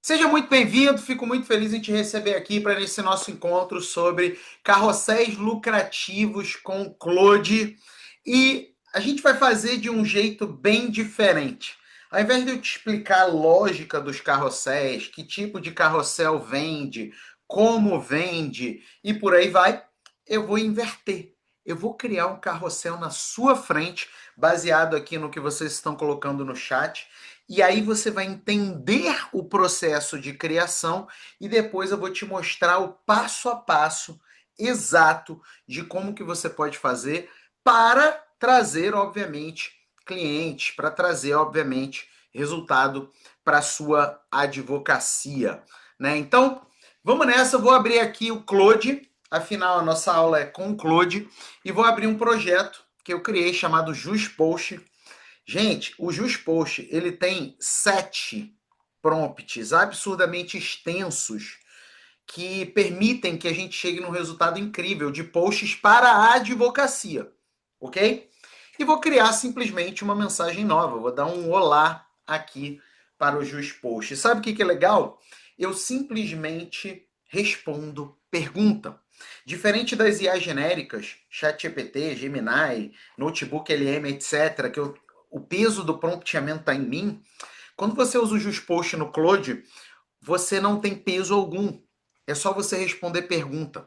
Seja muito bem-vindo, fico muito feliz em te receber aqui para esse nosso encontro sobre carrosséis lucrativos com Claude. E a gente vai fazer de um jeito bem diferente. Ao invés de eu te explicar a lógica dos carrosséis, que tipo de carrossel vende, como vende e por aí vai, eu vou inverter. Eu vou criar um carrossel na sua frente, baseado aqui no que vocês estão colocando no chat. E aí você vai entender o processo de criação e depois eu vou te mostrar o passo a passo exato de como que você pode fazer para trazer, obviamente, clientes, para trazer, obviamente, resultado para a sua advocacia, né? Então, vamos nessa, eu vou abrir aqui o Claude, afinal a nossa aula é com o Claude, e vou abrir um projeto que eu criei chamado JusPost. Gente, o JustPost, ele tem 7 prompts absurdamente extensos que permitem que a gente chegue num resultado incrível de posts para a advocacia, ok? E vou criar simplesmente uma mensagem nova, vou dar um olá aqui para o JustPost. Sabe o que é legal? Eu simplesmente respondo pergunta. Diferente das IAs genéricas, ChatGPT, Gemini, Notebook LM, etc., o peso do prompteamento está em mim. Quando você usa o JustPost no Claude, você não tem peso algum. É só você responder pergunta.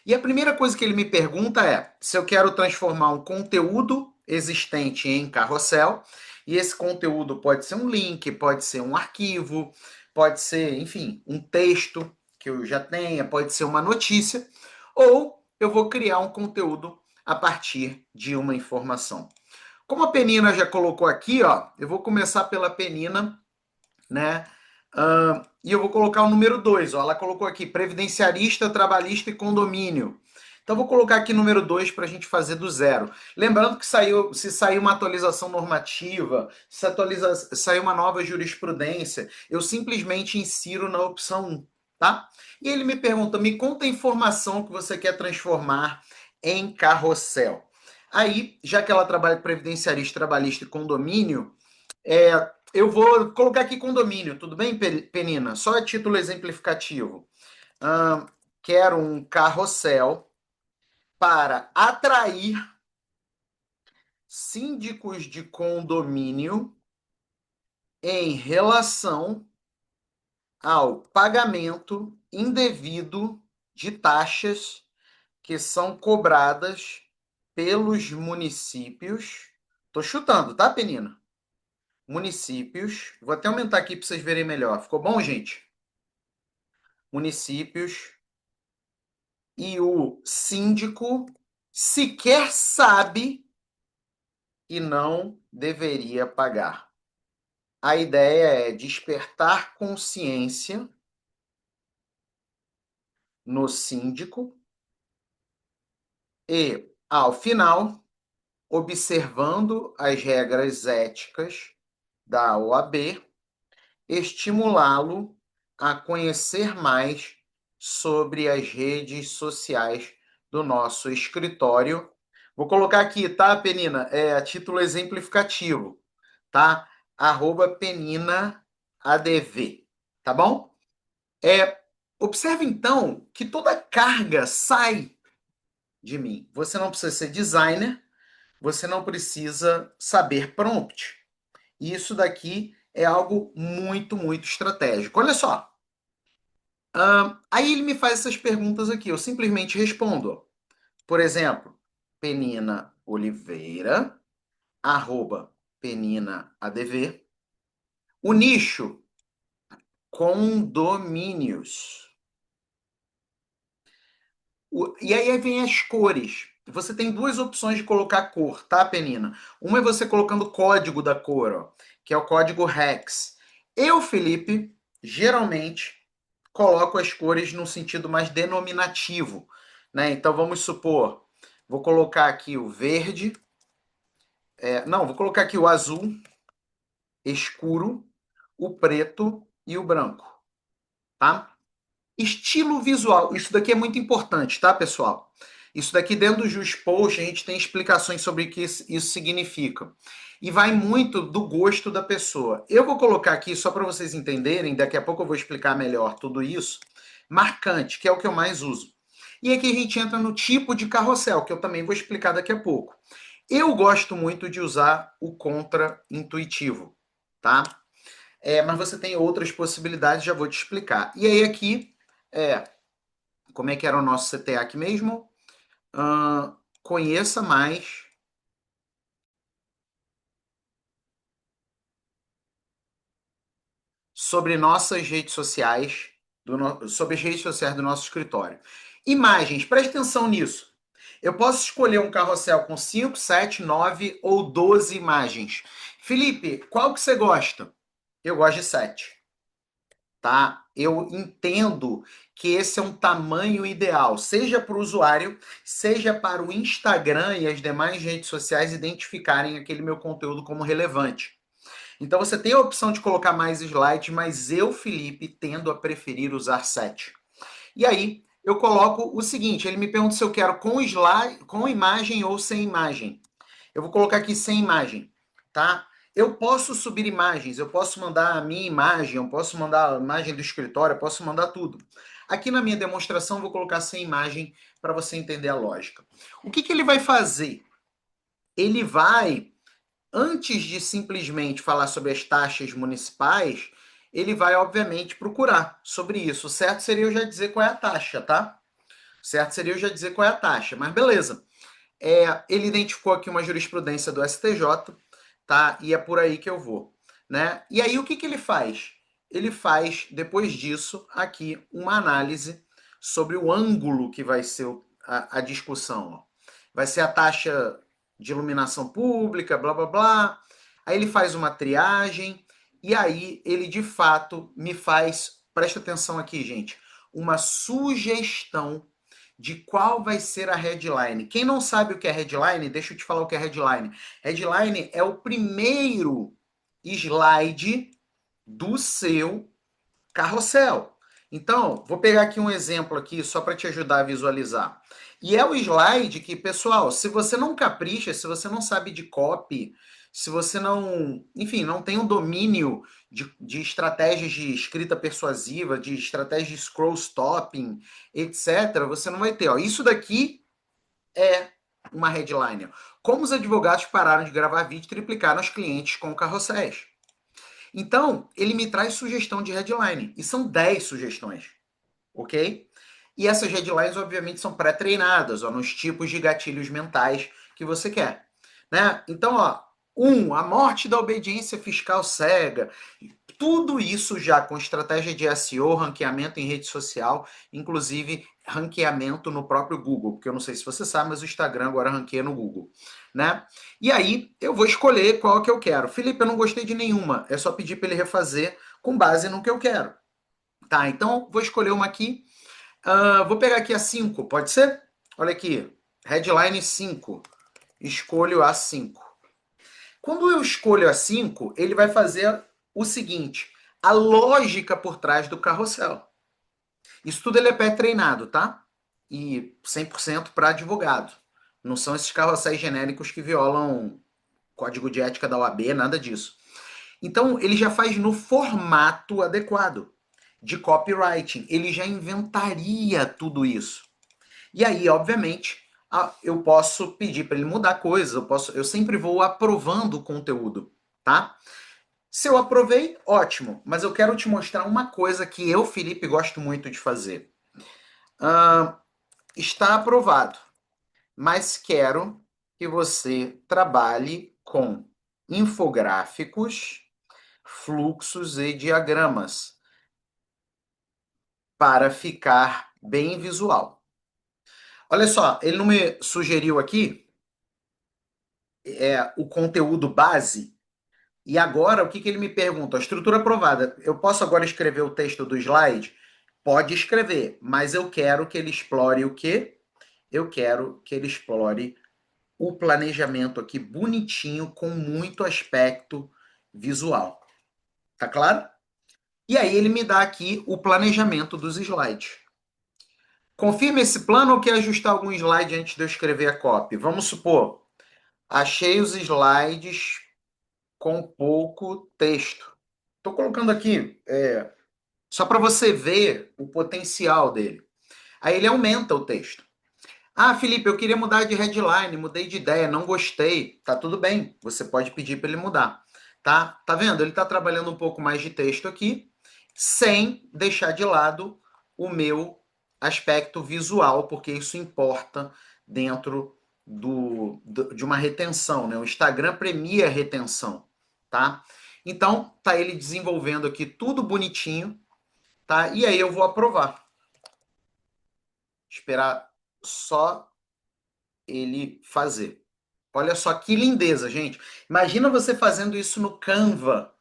E a primeira coisa que ele me pergunta é se eu quero transformar um conteúdo existente em carrossel. E esse conteúdo pode ser um link, pode ser um arquivo, pode ser, enfim, um texto que eu já tenha, pode ser uma notícia, ou eu vou criar um conteúdo a partir de uma informação. Como a Penina já colocou aqui, ó, eu vou começar pela Penina, né? E eu vou colocar o número 2. Ó, ela colocou aqui previdenciarista, trabalhista e condomínio. Então, vou colocar aqui número 2 para a gente fazer do zero. Lembrando que se sair uma atualização normativa, se sair uma nova jurisprudência, eu simplesmente insiro na opção um, tá? E ele me pergunta, me conta a informação que você quer transformar em carrossel. Aí, já que ela trabalha com previdenciarista, trabalhista e condomínio, eu vou colocar aqui condomínio, tudo bem, Penina? Só a título exemplificativo. Ahn, Quero um carrossel para atrair síndicos de condomínio em relação ao pagamento indevido de taxas que são cobradas pelos municípios. Tô chutando, tá, Penina? Municípios. Vou até aumentar aqui para vocês verem melhor. Ficou bom, gente? Municípios e o síndico sequer sabe e não deveria pagar. A ideia é despertar consciência no síndico e, ao final, observando as regras éticas da OAB, estimulá-lo a conhecer mais sobre as redes sociais do nosso escritório. Vou colocar aqui, tá, Penina? É a título exemplificativo, tá? @PeninaADV, tá bom? Observe então que toda carga sai de mim. Você não precisa ser designer, você não precisa saber prompt. E isso daqui é algo muito, muito estratégico. Olha só. Aí ele me faz essas perguntas aqui. Eu simplesmente respondo. Por exemplo, Penina Oliveira, @PeninaADV. O nicho, condomínios. E aí vem as cores. Você tem duas opções de colocar cor, tá, Penina? Uma é você colocando o código da cor, ó, que é o código hex. Eu, Felipe, geralmente coloco as cores no sentido mais denominativo, né? Então vamos supor, vou colocar aqui o verde, não, vou colocar aqui o azul escuro, o preto e o branco, tá? Estilo visual, isso daqui é muito importante, tá, pessoal? Isso daqui dentro do Just Post, a gente tem explicações sobre o que isso significa. E vai muito do gosto da pessoa. Eu vou colocar aqui, só para vocês entenderem, daqui a pouco eu vou explicar melhor tudo isso, marcante, que é o que eu mais uso. E aqui a gente entra no tipo de carrossel, que eu também vou explicar daqui a pouco. Eu gosto muito de usar o contra-intuitivo, tá? Mas você tem outras possibilidades, já vou te explicar. E aí aqui, como é que era o nosso CTA aqui mesmo? Conheça mais sobre nossas redes sociais, sobre as redes sociais do nosso escritório. Imagens, preste atenção nisso. Eu posso escolher um carrossel com 5, 7, 9 ou 12 imagens. Felipe, qual que você gosta? Eu gosto de 7, tá? Eu entendo que esse é um tamanho ideal, seja para o usuário, seja para o Instagram e as demais redes sociais identificarem aquele meu conteúdo como relevante. Então você tem a opção de colocar mais slides, mas eu, Felipe, tendo a preferir usar 7. E aí eu coloco o seguinte: ele me pergunta se eu quero com slide, com imagem ou sem imagem. Eu vou colocar aqui sem imagem, tá? Eu posso subir imagens, eu posso mandar a minha imagem, eu posso mandar a imagem do escritório, eu posso mandar tudo. Aqui na minha demonstração eu vou colocar sem imagem para você entender a lógica. O que ele vai fazer? Ele vai, antes de simplesmente falar sobre as taxas municipais, ele vai, obviamente, procurar sobre isso. O certo seria eu já dizer qual é a taxa, tá? O certo seria eu já dizer qual é a taxa, mas beleza. Ele identificou aqui uma jurisprudência do STJ, tá? E é por aí que eu vou, né? E aí o que ele faz? Ele faz, depois disso, aqui uma análise sobre o ângulo que vai ser a discussão. Ó. Vai ser a taxa de iluminação pública, blá blá blá. Aí ele faz uma triagem e aí ele de fato me faz, presta atenção aqui, gente, uma sugestão de qual vai ser a headline. Quem não sabe o que é headline, deixa eu te falar o que é headline. Headline é o primeiro slide do seu carrossel. Então, vou pegar aqui um exemplo aqui só para te ajudar a visualizar. E é o slide que, pessoal, se você não capricha, se você não sabe de copy, se você não, enfim, não tem um domínio de estratégias de escrita persuasiva, de estratégias de scroll stopping, etc., você não vai ter. Ó. Isso daqui é uma headline. Como os advogados pararam de gravar vídeo e triplicaram os clientes com carrosséis. Então, ele me traz sugestão de headline. E são 10 sugestões, ok? E essas headlines, obviamente, são pré-treinadas ó, nos tipos de gatilhos mentais que você quer. Né? Então, ó, a morte da obediência fiscal cega. Tudo isso já com estratégia de SEO, ranqueamento em rede social, inclusive ranqueamento no próprio Google, porque eu não sei se você sabe, mas o Instagram agora ranqueia no Google, né? E aí eu vou escolher qual que eu quero. Felipe, eu não gostei de nenhuma, é só pedir para ele refazer com base no que eu quero. Tá, então vou escolher uma aqui. Vou pegar aqui a 5, pode ser? Olha aqui, headline 5. Escolho a 5. Quando eu escolho a 5, ele vai fazer o seguinte: a lógica por trás do carrossel. Isso tudo ele é pré-treinado, tá? E 100% para advogado. Não são esses carrosséis genéricos que violam código de ética da OAB, nada disso. Então, ele já faz no formato adequado de copywriting. Ele já inventaria tudo isso. E aí, obviamente, eu posso pedir para ele mudar coisas, eu sempre vou aprovando o conteúdo, tá? Se eu aprovei, ótimo, mas eu quero te mostrar uma coisa que eu, Felipe, gosto muito de fazer. Está aprovado, mas quero que você trabalhe com infográficos, fluxos e diagramas para ficar bem visual. Olha só, ele não me sugeriu aqui o conteúdo base. E agora, o que ele me pergunta? A estrutura aprovada. Eu posso agora escrever o texto do slide? Pode escrever, mas eu quero que ele explore o quê? Eu quero que ele explore o planejamento aqui bonitinho, com muito aspecto visual. Tá claro? E aí ele me dá aqui o planejamento dos slides. Confirma esse plano ou quer ajustar algum slide antes de eu escrever a copy? Vamos supor, achei os slides com pouco texto. Estou colocando aqui, só para você ver o potencial dele. Aí ele aumenta o texto. Ah, Felipe, eu queria mudar de headline, mudei de ideia, não gostei. Tá tudo bem, você pode pedir para ele mudar. Tá vendo? Ele está trabalhando um pouco mais de texto aqui, sem deixar de lado o meu aspecto visual, porque isso importa dentro de uma retenção, né? O Instagram premia a retenção, tá? Então, tá ele desenvolvendo aqui tudo bonitinho, tá? E aí eu vou aprovar. Esperar só ele fazer. Olha só que lindeza, gente. Imagina você fazendo isso no Canva,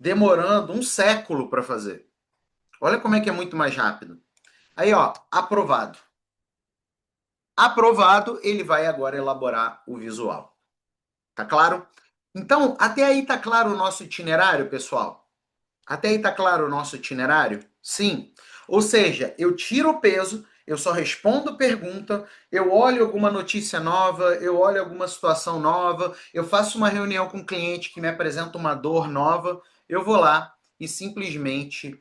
demorando um século para fazer. Olha como é que é muito mais rápido. Aí, ó, aprovado. Aprovado, ele vai agora elaborar o visual. Tá claro? Então, até aí tá claro o nosso itinerário, pessoal? Até aí tá claro o nosso itinerário? Sim. Ou seja, eu tiro o peso, eu só respondo pergunta, eu olho alguma notícia nova, eu olho alguma situação nova, eu faço uma reunião com um cliente que me apresenta uma dor nova, eu vou lá e simplesmente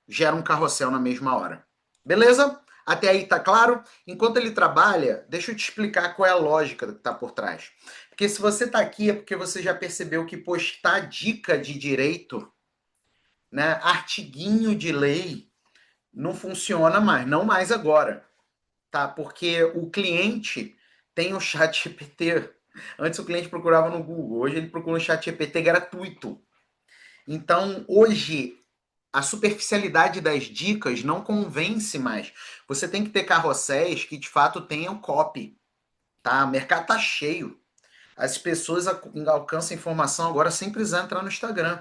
gero um carrossel na mesma hora. Beleza? Até aí tá claro? Enquanto ele trabalha, deixa eu te explicar qual é a lógica que está por trás. Porque se você está aqui é porque você já percebeu que postar dica de direito, né, artiguinho de lei, não funciona mais, não mais agora, tá? Porque o cliente tem o chat GPT. Antes o cliente procurava no Google, hoje ele procura um chat GPT gratuito. Então, hoje, a superficialidade das dicas não convence mais. Você tem que ter carrosséis que de fato tenham copy, tá? O mercado tá cheio. As pessoas alcançam informação agora sem precisar entrar no Instagram.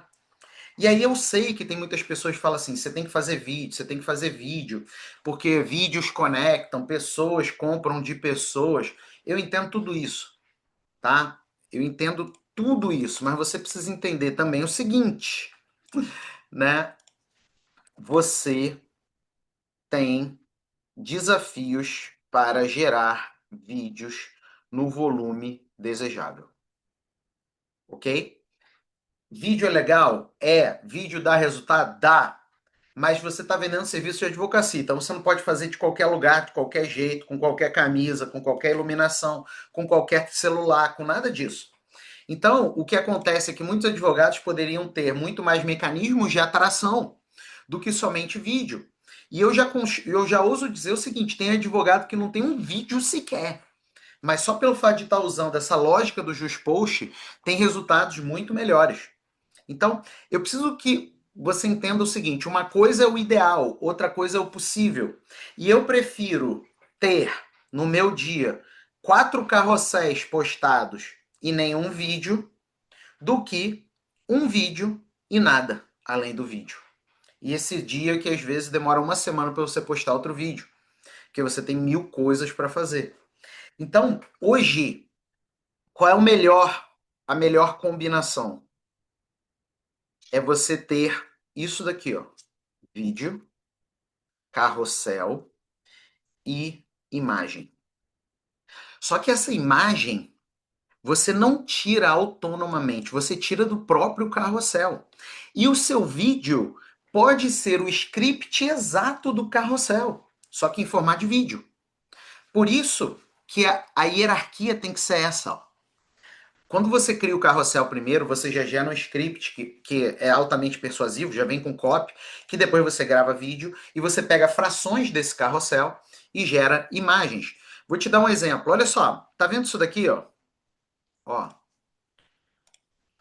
E aí eu sei que tem muitas pessoas que falam assim, você tem que fazer vídeo, você tem que fazer vídeo, porque vídeos conectam, pessoas compram de pessoas. Eu entendo tudo isso, tá? Eu entendo tudo isso, mas você precisa entender também o seguinte, né? Você tem desafios para gerar vídeos no volume desejável, ok? Vídeo é legal? É. Vídeo dá resultado? Dá. Mas você está vendendo serviço de advocacia, então você não pode fazer de qualquer lugar, de qualquer jeito, com qualquer camisa, com qualquer iluminação, com qualquer celular, com nada disso. Então, o que acontece é que muitos advogados poderiam ter muito mais mecanismos de atração do que somente vídeo. E eu já ouso dizer o seguinte: tem advogado que não tem um vídeo sequer. Mas só pelo fato de estar usando essa lógica do Juspost, tem resultados muito melhores. Então, eu preciso que você entenda o seguinte: uma coisa é o ideal, outra coisa é o possível. E eu prefiro ter no meu dia 4 carrosséis postados e nenhum vídeo do que um vídeo e nada além do vídeo. E esse dia que às vezes demora uma semana para você postar outro vídeo, porque você tem 1000 coisas para fazer. Então, hoje, qual é a melhor combinação? É você ter isso daqui, ó: vídeo, carrossel e imagem. Só que essa imagem você não tira autonomamente, você tira do próprio carrossel. E o seu vídeo pode ser o script exato do carrossel, só que em formato de vídeo. Por isso que a hierarquia tem que ser essa, ó. Quando você cria o carrossel primeiro, você já gera um script que é altamente persuasivo, já vem com copy, que depois você grava vídeo e você pega frações desse carrossel e gera imagens. Vou te dar um exemplo. Olha só, tá vendo isso daqui, ó? Ó.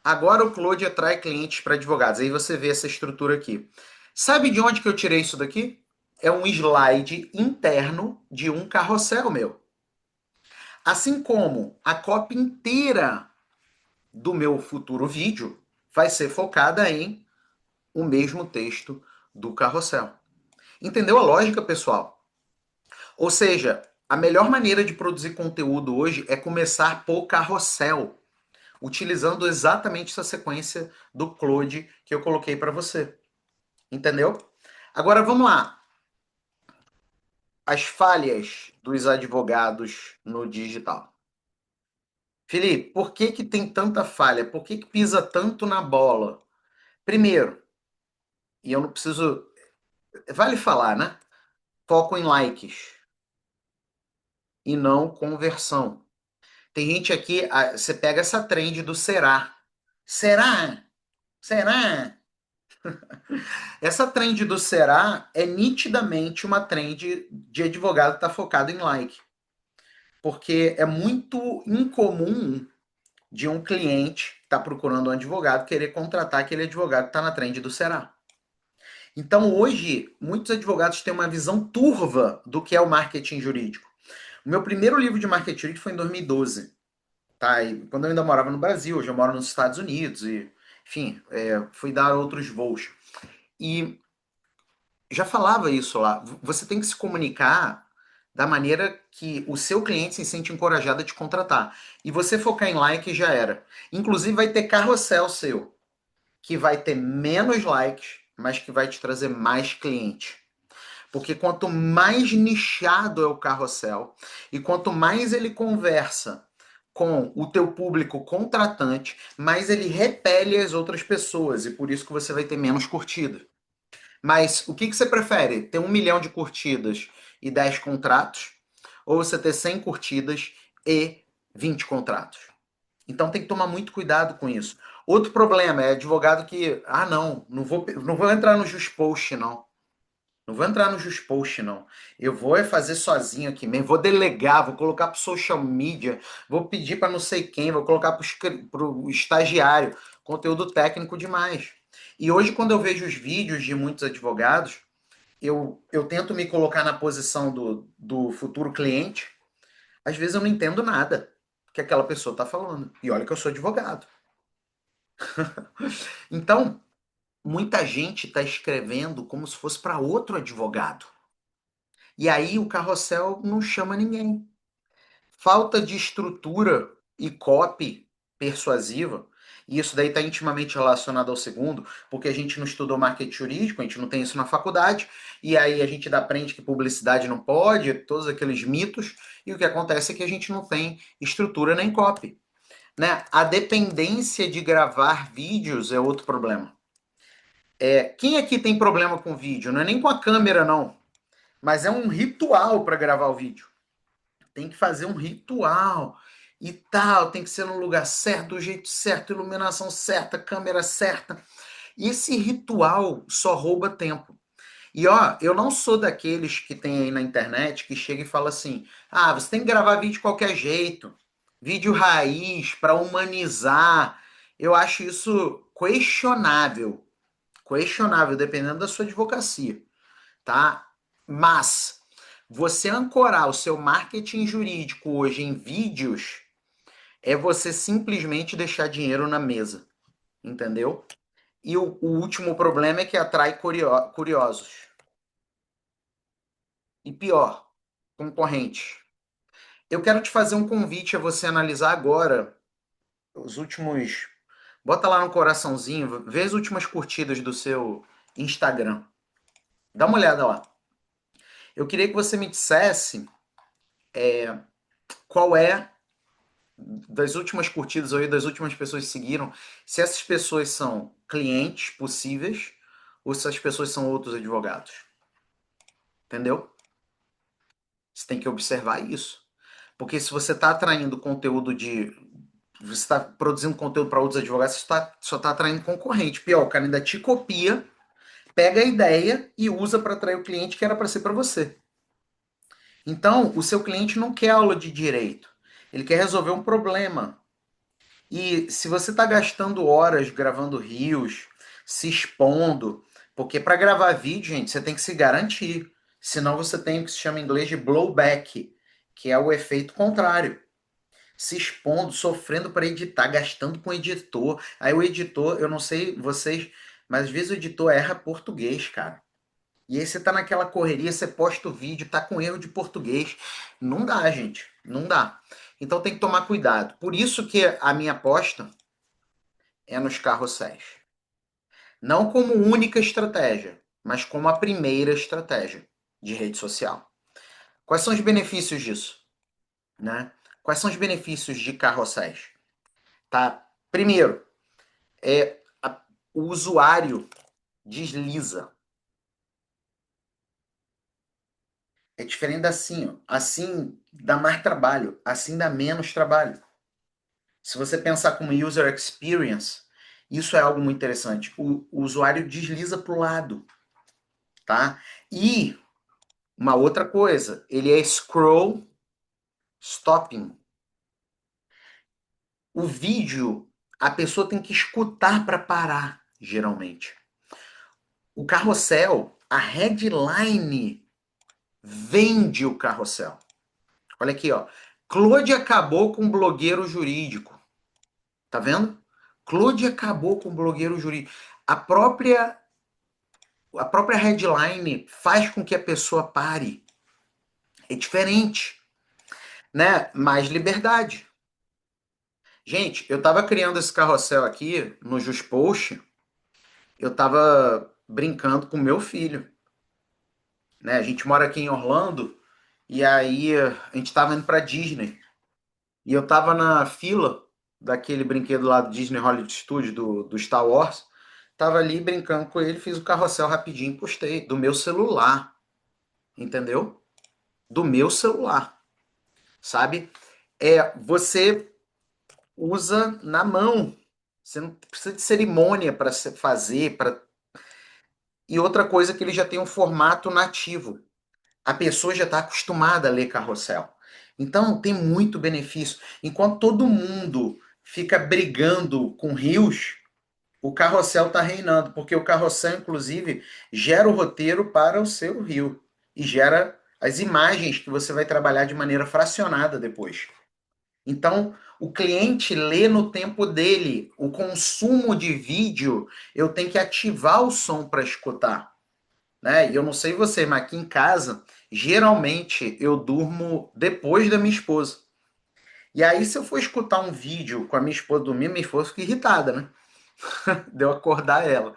Agora o Claude atrai clientes para advogados. Aí você vê essa estrutura aqui. Sabe de onde que eu tirei isso daqui? É um slide interno de um carrossel meu. Assim como a copy inteira do meu futuro vídeo vai ser focada em o mesmo texto do carrossel. Entendeu a lógica, pessoal? Ou seja, a melhor maneira de produzir conteúdo hoje é começar por carrossel, utilizando exatamente essa sequência do Claude que eu coloquei para você. Entendeu? Agora vamos lá. As falhas dos advogados no digital. Felipe, por que que tem tanta falha? Por que que pisa tanto na bola? Primeiro, e eu não preciso. Vale falar, né? Foco em likes e não conversão. Tem gente aqui, você pega essa trend do será. Será? Será? Essa trend do será é nitidamente uma trend de advogado que está focado em like. Porque é muito incomum de um cliente estar procurando um advogado querer contratar aquele advogado que está na trend do será. Então, hoje, muitos advogados têm uma visão turva do que é o marketing jurídico. O meu primeiro livro de marketing jurídico foi em 2012, tá? E quando eu ainda morava no Brasil, hoje eu moro nos Estados Unidos e, enfim, fui dar outros voos. E já falava isso lá. Você tem que se comunicar da maneira que o seu cliente se sente encorajado a te contratar. E você focar em like já era. Inclusive vai ter carrossel seu, que vai ter menos likes, mas que vai te trazer mais cliente. Porque quanto mais nichado é o carrossel e quanto mais ele conversa com o teu público contratante, mais ele repele as outras pessoas e por isso que você vai ter menos curtida. Mas o que que você prefere? Ter 1 milhão de curtidas e 10 contratos? Ou você ter 100 curtidas e 20 contratos? Então tem que tomar muito cuidado com isso. Outro problema é advogado que, não vou entrar no Juspost, não. Não vou entrar no Juspost, não. Eu vou fazer sozinho aqui mesmo. Vou delegar, vou colocar para social media, vou pedir para não sei quem, vou colocar para o estagiário. Conteúdo técnico demais. E hoje, quando eu vejo os vídeos de muitos advogados, eu tento me colocar na posição do futuro cliente. Às vezes eu não entendo nada que aquela pessoa está falando. E olha que eu sou advogado. Então, muita gente está escrevendo como se fosse para outro advogado. E aí o carrossel não chama ninguém. Falta de estrutura e copy persuasiva, e isso daí está intimamente relacionado ao segundo, porque a gente não estudou marketing jurídico, a gente não tem isso na faculdade, e aí a gente aprende que publicidade não pode, todos aqueles mitos, e o que acontece é que a gente não tem estrutura nem copy. Né? A dependência de gravar vídeos é outro problema. Quem aqui tem problema com vídeo? Não é nem com a câmera, não, mas é um ritual para gravar o vídeo. Tem que fazer um ritual e tal, tem que ser no lugar certo, do jeito certo, iluminação certa, câmera certa. E esse ritual só rouba tempo. E ó, eu não sou daqueles que tem aí na internet que chega e fala assim: ah, você tem que gravar vídeo de qualquer jeito, vídeo raiz para humanizar. Eu acho isso questionável, questionável, dependendo da sua advocacia, tá? Mas você ancorar o seu marketing jurídico hoje em vídeos é você simplesmente deixar dinheiro na mesa, entendeu? E o último problema é que atrai curiosos. E pior, concorrente. Eu quero te fazer um convite a você analisar agora os últimos. Bota lá no coraçãozinho, vê as últimas curtidas do seu Instagram. Dá uma olhada lá. Eu queria que você me dissesse qual é das últimas curtidas ou das últimas pessoas que seguiram, se essas pessoas são clientes possíveis ou se essas pessoas são outros advogados. Entendeu? Você tem que observar isso. Porque se você está atraindo conteúdo de. Você está produzindo conteúdo para outros advogados, você só está atraindo concorrente. Pior, o cara ainda te copia, pega a ideia e usa para atrair o cliente que era para ser para você. Então, o seu cliente não quer aula de direito. Ele quer resolver um problema. E se você está gastando horas gravando reels, se expondo, porque para gravar vídeo, gente, você tem que se garantir. Senão você tem o que se chama em inglês de blowback, que é o efeito contrário. Se expondo, sofrendo para editar, gastando com editor. Aí o editor, eu não sei vocês, mas às vezes o editor erra português, cara. E aí você tá naquela correria, você posta o vídeo, tá com erro de português. Não dá, gente. Não dá. Então tem que tomar cuidado. Por isso que a minha aposta é nos carrosséis. Não como única estratégia, mas como a primeira estratégia de rede social. Quais são os benefícios disso, né? Quais são os benefícios de carrosséis? Tá? Primeiro, o usuário desliza. É diferente assim, ó. Assim dá mais trabalho, assim dá menos trabalho. Se você pensar como user experience, isso é algo muito interessante. O usuário desliza para o lado, tá? E uma outra coisa, ele é scroll stopping. O vídeo, a pessoa tem que escutar para parar, geralmente. O carrossel, a headline vende o carrossel. Olha aqui, ó. Claude acabou com o blogueiro jurídico. Tá vendo? Claude acabou com o blogueiro jurídico. A própria, a própria headline faz com que a pessoa pare. É diferente, né? Mais liberdade. Gente, eu tava criando esse carrossel aqui no JustPost, eu tava brincando com meu filho, né? A gente mora aqui em Orlando e aí a gente tava indo pra Disney. E eu tava na fila daquele brinquedo lá do Disney Hollywood Studios, do Star Wars. Tava ali brincando com ele, fiz o carrossel rapidinho, postei. Do meu celular, entendeu? Do meu celular, sabe? Você usa na mão. Você não precisa de cerimônia para fazer. E outra coisa é que ele já tem um formato nativo. A pessoa já está acostumada a ler carrossel. Então tem muito benefício. Enquanto todo mundo fica brigando com rios, o carrossel está reinando, porque o carrossel, inclusive, gera o roteiro para o seu rio e gera as imagens que você vai trabalhar de maneira fracionada depois. Então, o cliente lê no tempo dele. O consumo de vídeo, eu tenho que ativar o som para escutar, né? E eu não sei você, mas aqui em casa, geralmente eu durmo depois da minha esposa. E aí, se eu for escutar um vídeo com a minha esposa dormindo, minha esposa fica irritada, né? De eu acordar ela.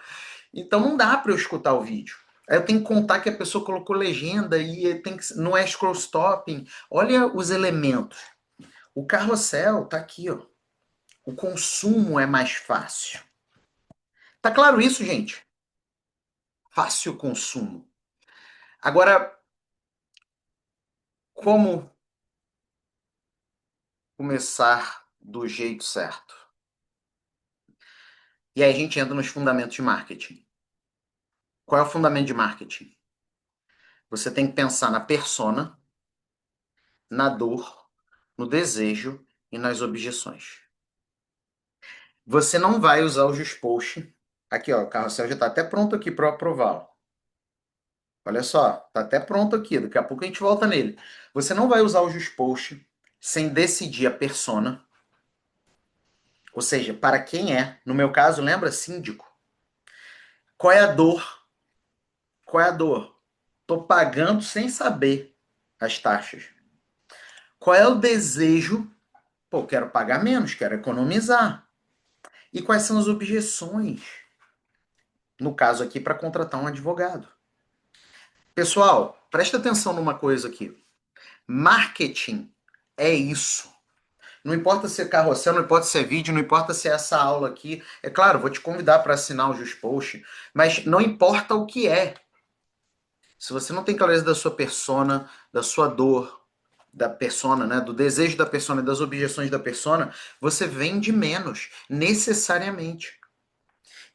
Então não dá para eu escutar o vídeo. Aí eu tenho que contar que a pessoa colocou legenda e tem que, não é scroll stopping. Olha os elementos. O carrossel tá aqui, ó. O consumo é mais fácil. Tá claro isso, gente? Fácil consumo. Agora, como começar do jeito certo? E aí a gente entra nos fundamentos de marketing. Qual é o fundamento de marketing? Você tem que pensar na persona, na dor, no desejo e nas objeções. Você não vai usar o JustPost. Aqui, ó, o carrossel já está até pronto aqui para eu aprová-lo. Olha só, está até pronto aqui. Daqui a pouco a gente volta nele. Você não vai usar o JustPost sem decidir a persona, ou seja, para quem é. No meu caso, lembra síndico. Qual é a dor? Qual é a dor? Tô pagando sem saber as taxas. Qual é o desejo? Pô, quero pagar menos, quero economizar. E quais são as objeções? No caso aqui, para contratar um advogado. Pessoal, presta atenção numa coisa aqui. Marketing é isso. Não importa se é carrossel, não importa se é vídeo, não importa se é essa aula aqui. É claro, vou te convidar para assinar o JustPost, mas não importa o que é. Se você não tem clareza da sua persona, da sua dor, da persona, né, do desejo da persona e das objeções da persona, você vende menos, necessariamente.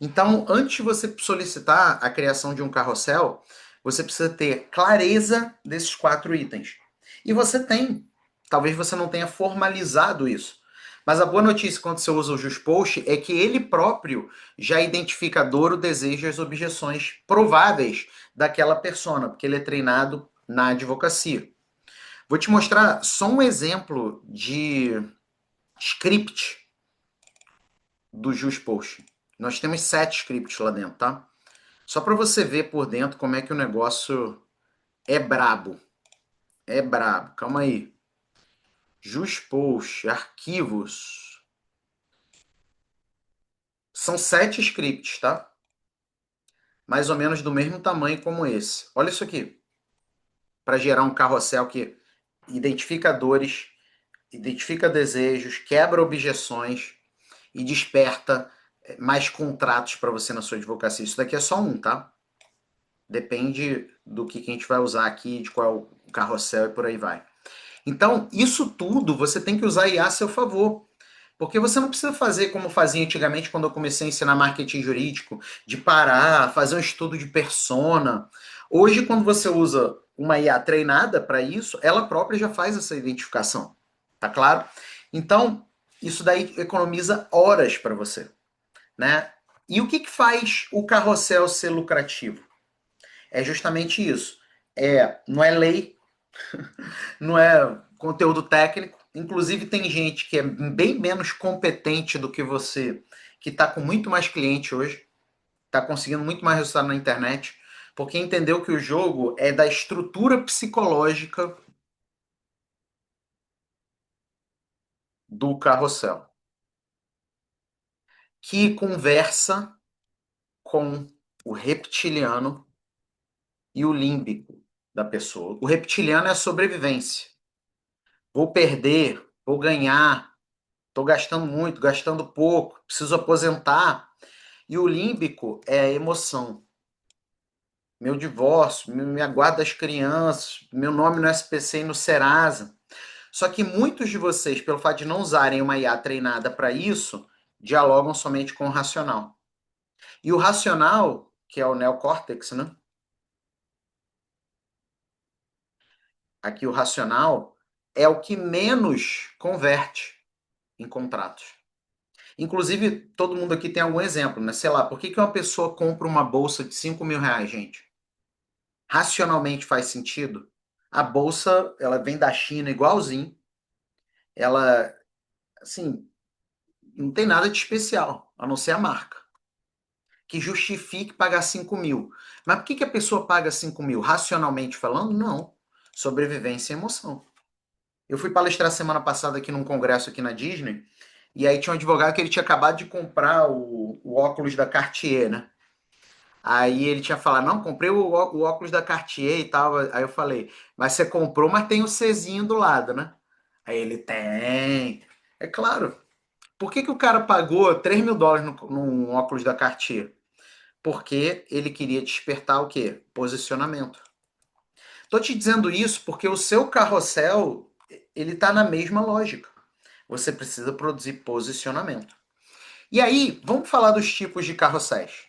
Então, antes de você solicitar a criação de um carrossel, você precisa ter clareza desses 4 itens. E você tem. Talvez você não tenha formalizado isso. Mas a boa notícia quando você usa o JustPost é que ele próprio já identifica a dor, o desejo e as objeções prováveis daquela persona, porque ele é treinado na advocacia. Vou te mostrar só um exemplo de script do JustPost. Nós temos 7 scripts lá dentro, tá? Só para você ver por dentro como é que o negócio é brabo. É brabo. Calma aí. JustPost, arquivos. São 7 scripts, tá? Mais ou menos do mesmo tamanho como esse. Olha isso aqui. para gerar um carrossel que identifica dores, identifica desejos, quebra objeções e desperta mais contratos para você na sua advocacia. Isso daqui é só um, tá? Depende do que a gente vai usar aqui, de qual é o carrossel e por aí vai. Então, isso tudo você tem que usar IA a seu favor. Porque você não precisa fazer como fazia antigamente quando eu comecei a ensinar marketing jurídico, de parar, fazer um estudo de persona. Hoje, quando você usa uma IA treinada para isso, ela própria já faz essa identificação. Tá claro? Então, isso daí economiza horas para você, né? E o que faz o carrossel ser lucrativo? É justamente isso. Não é lei, não é conteúdo técnico. Inclusive, tem gente que é bem menos competente do que você, que está com muito mais cliente hoje, está conseguindo muito mais resultado na internet, porque entendeu que o jogo é da estrutura psicológica do carrossel, que conversa com o reptiliano e o límbico da pessoa. O reptiliano é a sobrevivência. Vou perder, vou ganhar, estou gastando muito, gastando pouco, preciso aposentar. E o límbico é a emoção. Meu divórcio, minha guarda das crianças, meu nome no SPC e no Serasa. Só que muitos de vocês, pelo fato de não usarem uma IA treinada para isso, dialogam somente com o racional. E o racional, que é o neocórtex, né? Aqui o racional é o que menos converte em contratos. Inclusive, todo mundo aqui tem algum exemplo, né? Sei lá, por que uma pessoa compra uma bolsa de R$ 5.000, gente? Racionalmente faz sentido? A bolsa, ela vem da China igualzinho. Ela, assim, não tem nada de especial, a não ser a marca, que justifique pagar 5.000. Mas por que a pessoa paga 5.000? Racionalmente falando, não. Sobrevivência e emoção. Eu fui palestrar semana passada aqui num congresso aqui na Disney, e aí tinha um advogado que ele tinha acabado de comprar o óculos da Cartier, né? Aí ele tinha falado, não, comprei o óculos da Cartier e tal. Aí eu falei, mas você comprou, mas tem o Czinho do lado, né? Aí ele tem. É claro. Por que o cara pagou US$ 3.000 num óculos da Cartier? Porque ele queria despertar o quê? Posicionamento. Tô te dizendo isso porque o seu carrossel, ele tá na mesma lógica. Você precisa produzir posicionamento. E aí, vamos falar dos tipos de carrosséis,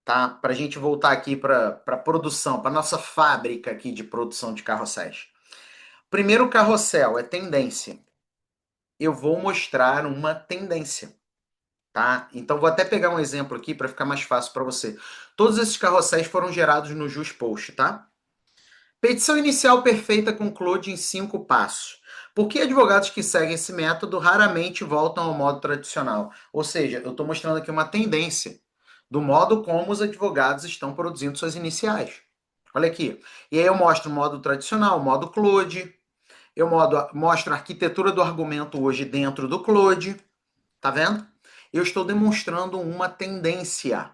tá? Para a gente voltar aqui para a produção, para nossa fábrica aqui de produção de carrosséis. Primeiro carrossel é tendência. Eu vou mostrar uma tendência, tá? Então vou até pegar um exemplo aqui para ficar mais fácil para você. Todos esses carrosséis foram gerados no JustPost, tá? Petição inicial perfeita com Claude em 5 passos. Por que advogados que seguem esse método raramente voltam ao modo tradicional? Ou seja, eu estou mostrando aqui uma tendência do modo como os advogados estão produzindo suas iniciais. Olha aqui. E aí eu mostro o modo tradicional, o modo Claude. Mostro a arquitetura do argumento hoje dentro do Claude. Tá vendo? Eu estou demonstrando uma tendência,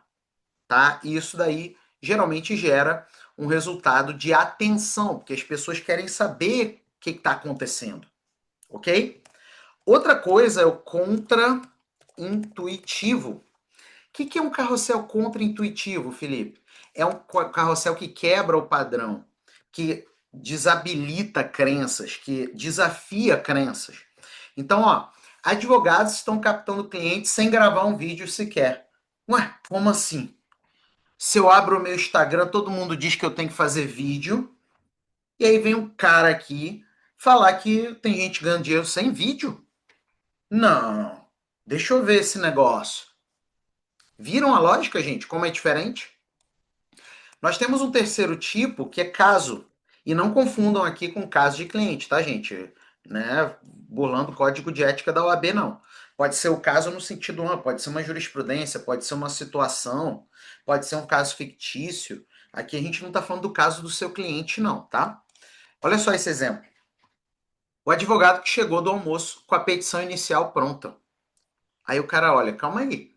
tá? E isso daí geralmente gera um resultado de atenção, porque as pessoas querem saber o que está acontecendo, ok? Outra coisa é o contra-intuitivo. O que é um carrossel contra-intuitivo, Felipe? É um carrossel que quebra o padrão, que desabilita crenças, que desafia crenças. Então, ó, advogados estão captando clientes sem gravar um vídeo sequer. Ué, como assim? Se eu abro o meu Instagram, todo mundo diz que eu tenho que fazer vídeo, e aí vem um cara aqui falar que tem gente ganhando dinheiro sem vídeo? Não. Deixa eu ver esse negócio. Viram a lógica, gente? Como é diferente? Nós temos um terceiro tipo que é caso. E não confundam aqui com caso de cliente, tá, gente? Né? Burlando o código de ética da OAB, não. Pode ser o caso no sentido amplo, pode ser uma jurisprudência, pode ser uma situação, pode ser um caso fictício. Aqui a gente não está falando do caso do seu cliente, não, tá? Olha só esse exemplo. O advogado que chegou do almoço com a petição inicial pronta. Aí o cara olha, calma aí,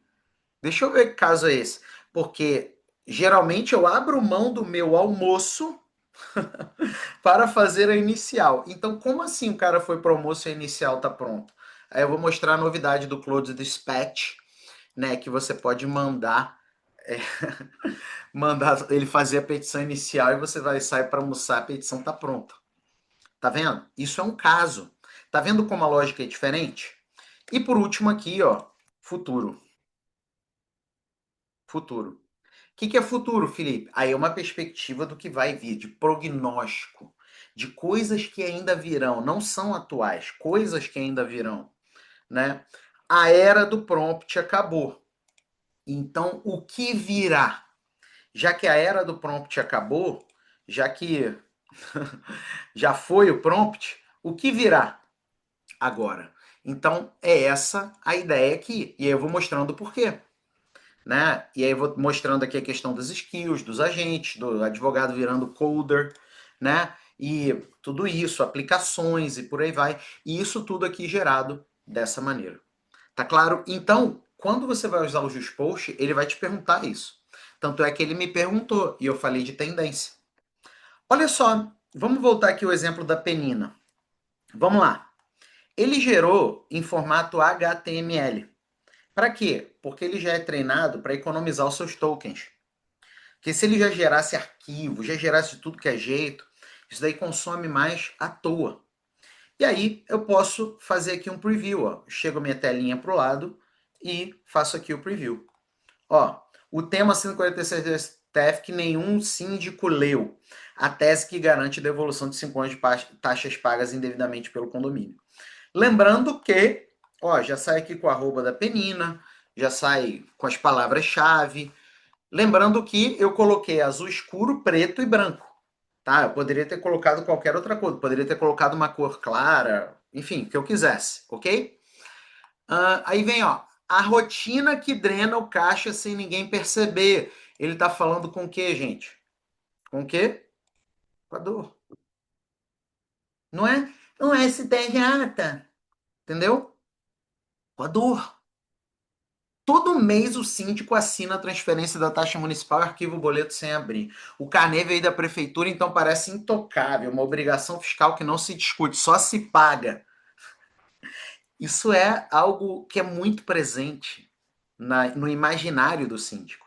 deixa eu ver que caso é esse. Porque Geralmente eu abro mão do meu almoço para fazer a inicial. Então, como assim o cara foi para o almoço e a inicial tá pronto? Aí eu vou mostrar a novidade do Cloud Dispatch, né? Que você pode é, mandar ele fazer a petição inicial e você vai sair para almoçar, a petição tá pronta. Tá vendo? Isso é um caso. Tá vendo como a lógica é diferente? E por último aqui, ó, futuro. Futuro. O que é futuro, Felipe? Aí é uma perspectiva do que vai vir, de prognóstico, de coisas que ainda virão, não são atuais, coisas que ainda virão, né? A era do prompt acabou. Então, o que virá? Já que a era do prompt acabou, já que já foi o prompt, o que virá agora? Então, é essa a ideia aqui. E aí eu vou mostrando por quê. Né? E aí eu vou mostrando aqui a questão das skills, dos agentes, do advogado virando coder, né? E tudo isso, aplicações e por aí vai. E isso tudo aqui gerado dessa maneira. Tá claro? Então, quando você vai usar o JustPost, ele vai te perguntar isso. Tanto é que ele me perguntou e eu falei de tendência. Olha só, vamos voltar aqui ao exemplo da penina. Vamos lá. Ele gerou em formato HTML. Para quê? Porque ele já é treinado para economizar os seus tokens. Porque se ele já gerasse arquivo, já gerasse tudo que é jeito, isso daí consome mais à toa. E aí eu posso fazer aqui um preview. Ó. Chego a minha telinha para o lado e faço aqui o preview. Ó, o tema 146 do STF que nenhum síndico leu. A tese que garante devolução de 5 anos de taxas pagas indevidamente pelo condomínio. Lembrando que, ó, já sai aqui com a arroba da penina, já sai com as palavras-chave. Lembrando que eu coloquei azul escuro, preto e branco. Tá? Eu poderia ter colocado qualquer outra cor, poderia ter colocado uma cor clara, enfim, o que eu quisesse, ok? Aí vem, ó, a rotina que drena o caixa sem ninguém perceber. Ele tá falando com o quê, gente? Com o quê? Com a dor. Não é? Não é STJ, entendeu? Com a dor. Todo mês o síndico assina a transferência da taxa municipal e arquiva o boleto sem abrir. O carnê veio da prefeitura, então parece intocável, uma obrigação fiscal que não se discute, só se paga. Isso é algo que é muito presente no imaginário do síndico.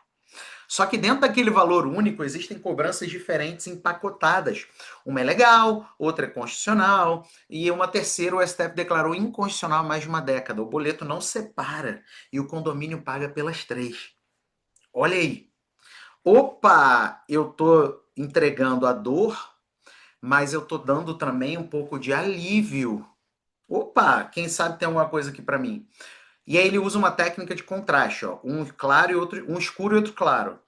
Só que dentro daquele valor único existem cobranças diferentes empacotadas. Uma é legal, outra é constitucional e uma terceira o STF declarou inconstitucional há mais de uma década. O boleto não separa e o condomínio paga pelas três. Olha aí. Opa, eu tô entregando a dor, mas eu tô dando também um pouco de alívio. Opa, quem sabe tem alguma coisa aqui para mim. E aí ele usa uma técnica de contraste, ó, um claro e outro, um escuro e outro claro.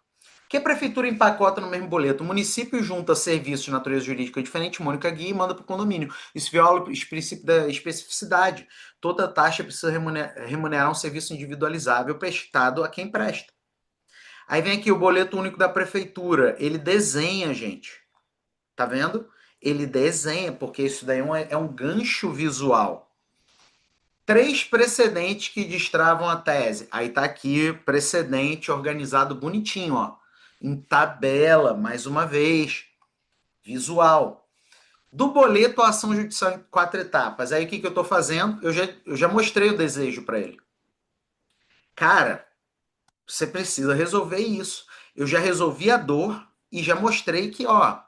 Que a prefeitura empacota no mesmo boleto. O município junta serviços de natureza jurídica diferente, Mônica Guia, e manda para o condomínio. Isso viola o princípio da especificidade. Toda taxa precisa remunerar um serviço individualizável prestado a quem presta. Aí vem aqui o boleto único da prefeitura. Ele desenha, gente. Tá vendo? Ele desenha, porque isso daí é um gancho visual. Três precedentes que destravam a tese. Aí tá aqui, precedente organizado bonitinho, ó. Em tabela, mais uma vez. Visual. Do boleto à ação judicial em 4 etapas. Aí o que, que eu tô fazendo? Eu já mostrei o desejo para ele. Cara, você precisa resolver isso. Eu já resolvi a dor e já mostrei que, ó,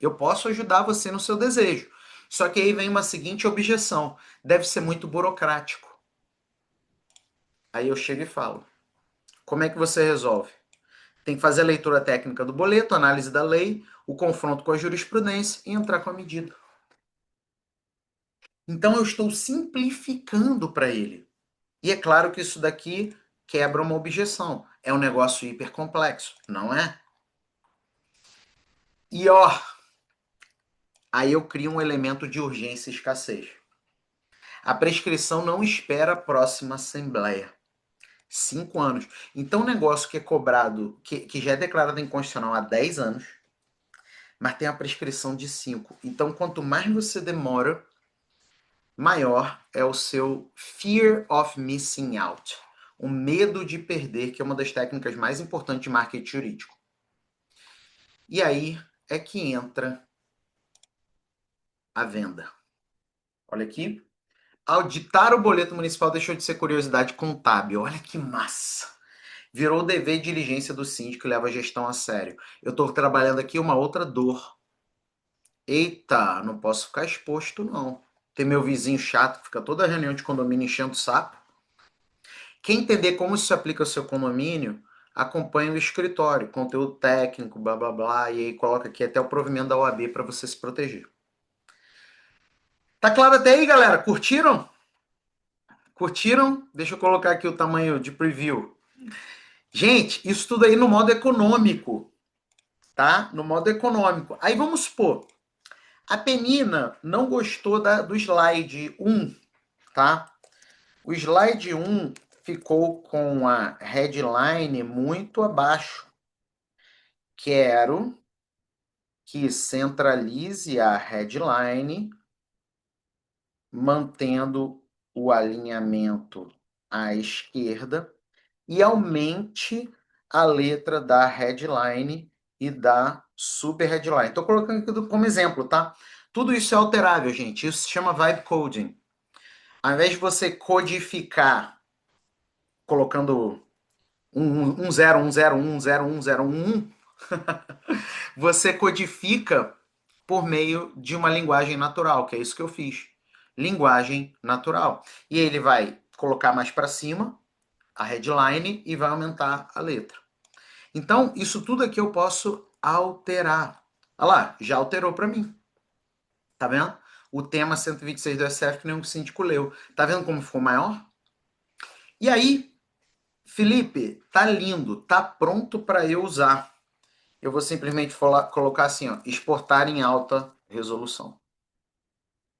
eu posso ajudar você no seu desejo. Só que aí vem uma seguinte objeção: deve ser muito burocrático. Aí eu chego e falo: como é que você resolve? Tem que fazer a leitura técnica do boleto, análise da lei, o confronto com a jurisprudência e entrar com a medida. Então eu estou simplificando para ele. E é claro que isso daqui quebra uma objeção. É um negócio hipercomplexo, não é? E ó, aí eu crio um elemento de urgência e escassez. A prescrição não espera a próxima assembleia. 5 anos. Então, um negócio que é cobrado, que já é declarado inconstitucional há 10 anos, mas tem a prescrição de 5. Então, quanto mais você demora, maior é o seu fear of missing out. O medo de perder, que é uma das técnicas mais importantes de marketing jurídico. E aí é que entra a venda. Olha aqui. Auditar o boleto municipal deixou de ser curiosidade contábil. Olha que massa. Virou dever e diligência do síndico e leva a gestão a sério. Eu estou trabalhando aqui uma outra dor. Eita, não posso ficar exposto, não. Tem meu vizinho chato que fica toda reunião de condomínio enchendo o saco. Quem entender como isso se aplica ao seu condomínio, acompanhe o escritório, conteúdo técnico, blá blá blá, e aí coloca aqui até o provimento da OAB para você se proteger. Tá claro até aí, galera? Curtiram? Curtiram? Deixa eu colocar aqui o tamanho de preview. Gente, isso tudo aí no modo econômico, tá? No modo econômico. Aí vamos supor, a Penina não gostou do slide 1, tá? O slide 1 ficou com a headline muito abaixo. Quero que centralize a headline, mantendo o alinhamento à esquerda e aumente a letra da headline e da super headline. Estou colocando aqui como exemplo, tá? Tudo isso é alterável, gente. Isso se chama vibe coding. Ao invés de você codificar colocando 0, 1, 0, 1, 0, 1, 0, 1, você codifica por meio de uma linguagem natural, que é isso que eu fiz. Linguagem natural. E ele vai colocar mais para cima a headline e vai aumentar a letra. Então, isso tudo aqui eu posso alterar. Olha lá, já alterou para mim. Tá vendo? O tema 126 do SF que nenhum síndico leu. Tá vendo como ficou maior? E aí, Felipe, tá lindo, tá pronto para eu usar. Eu vou simplesmente colocar assim, ó, exportar em alta resolução.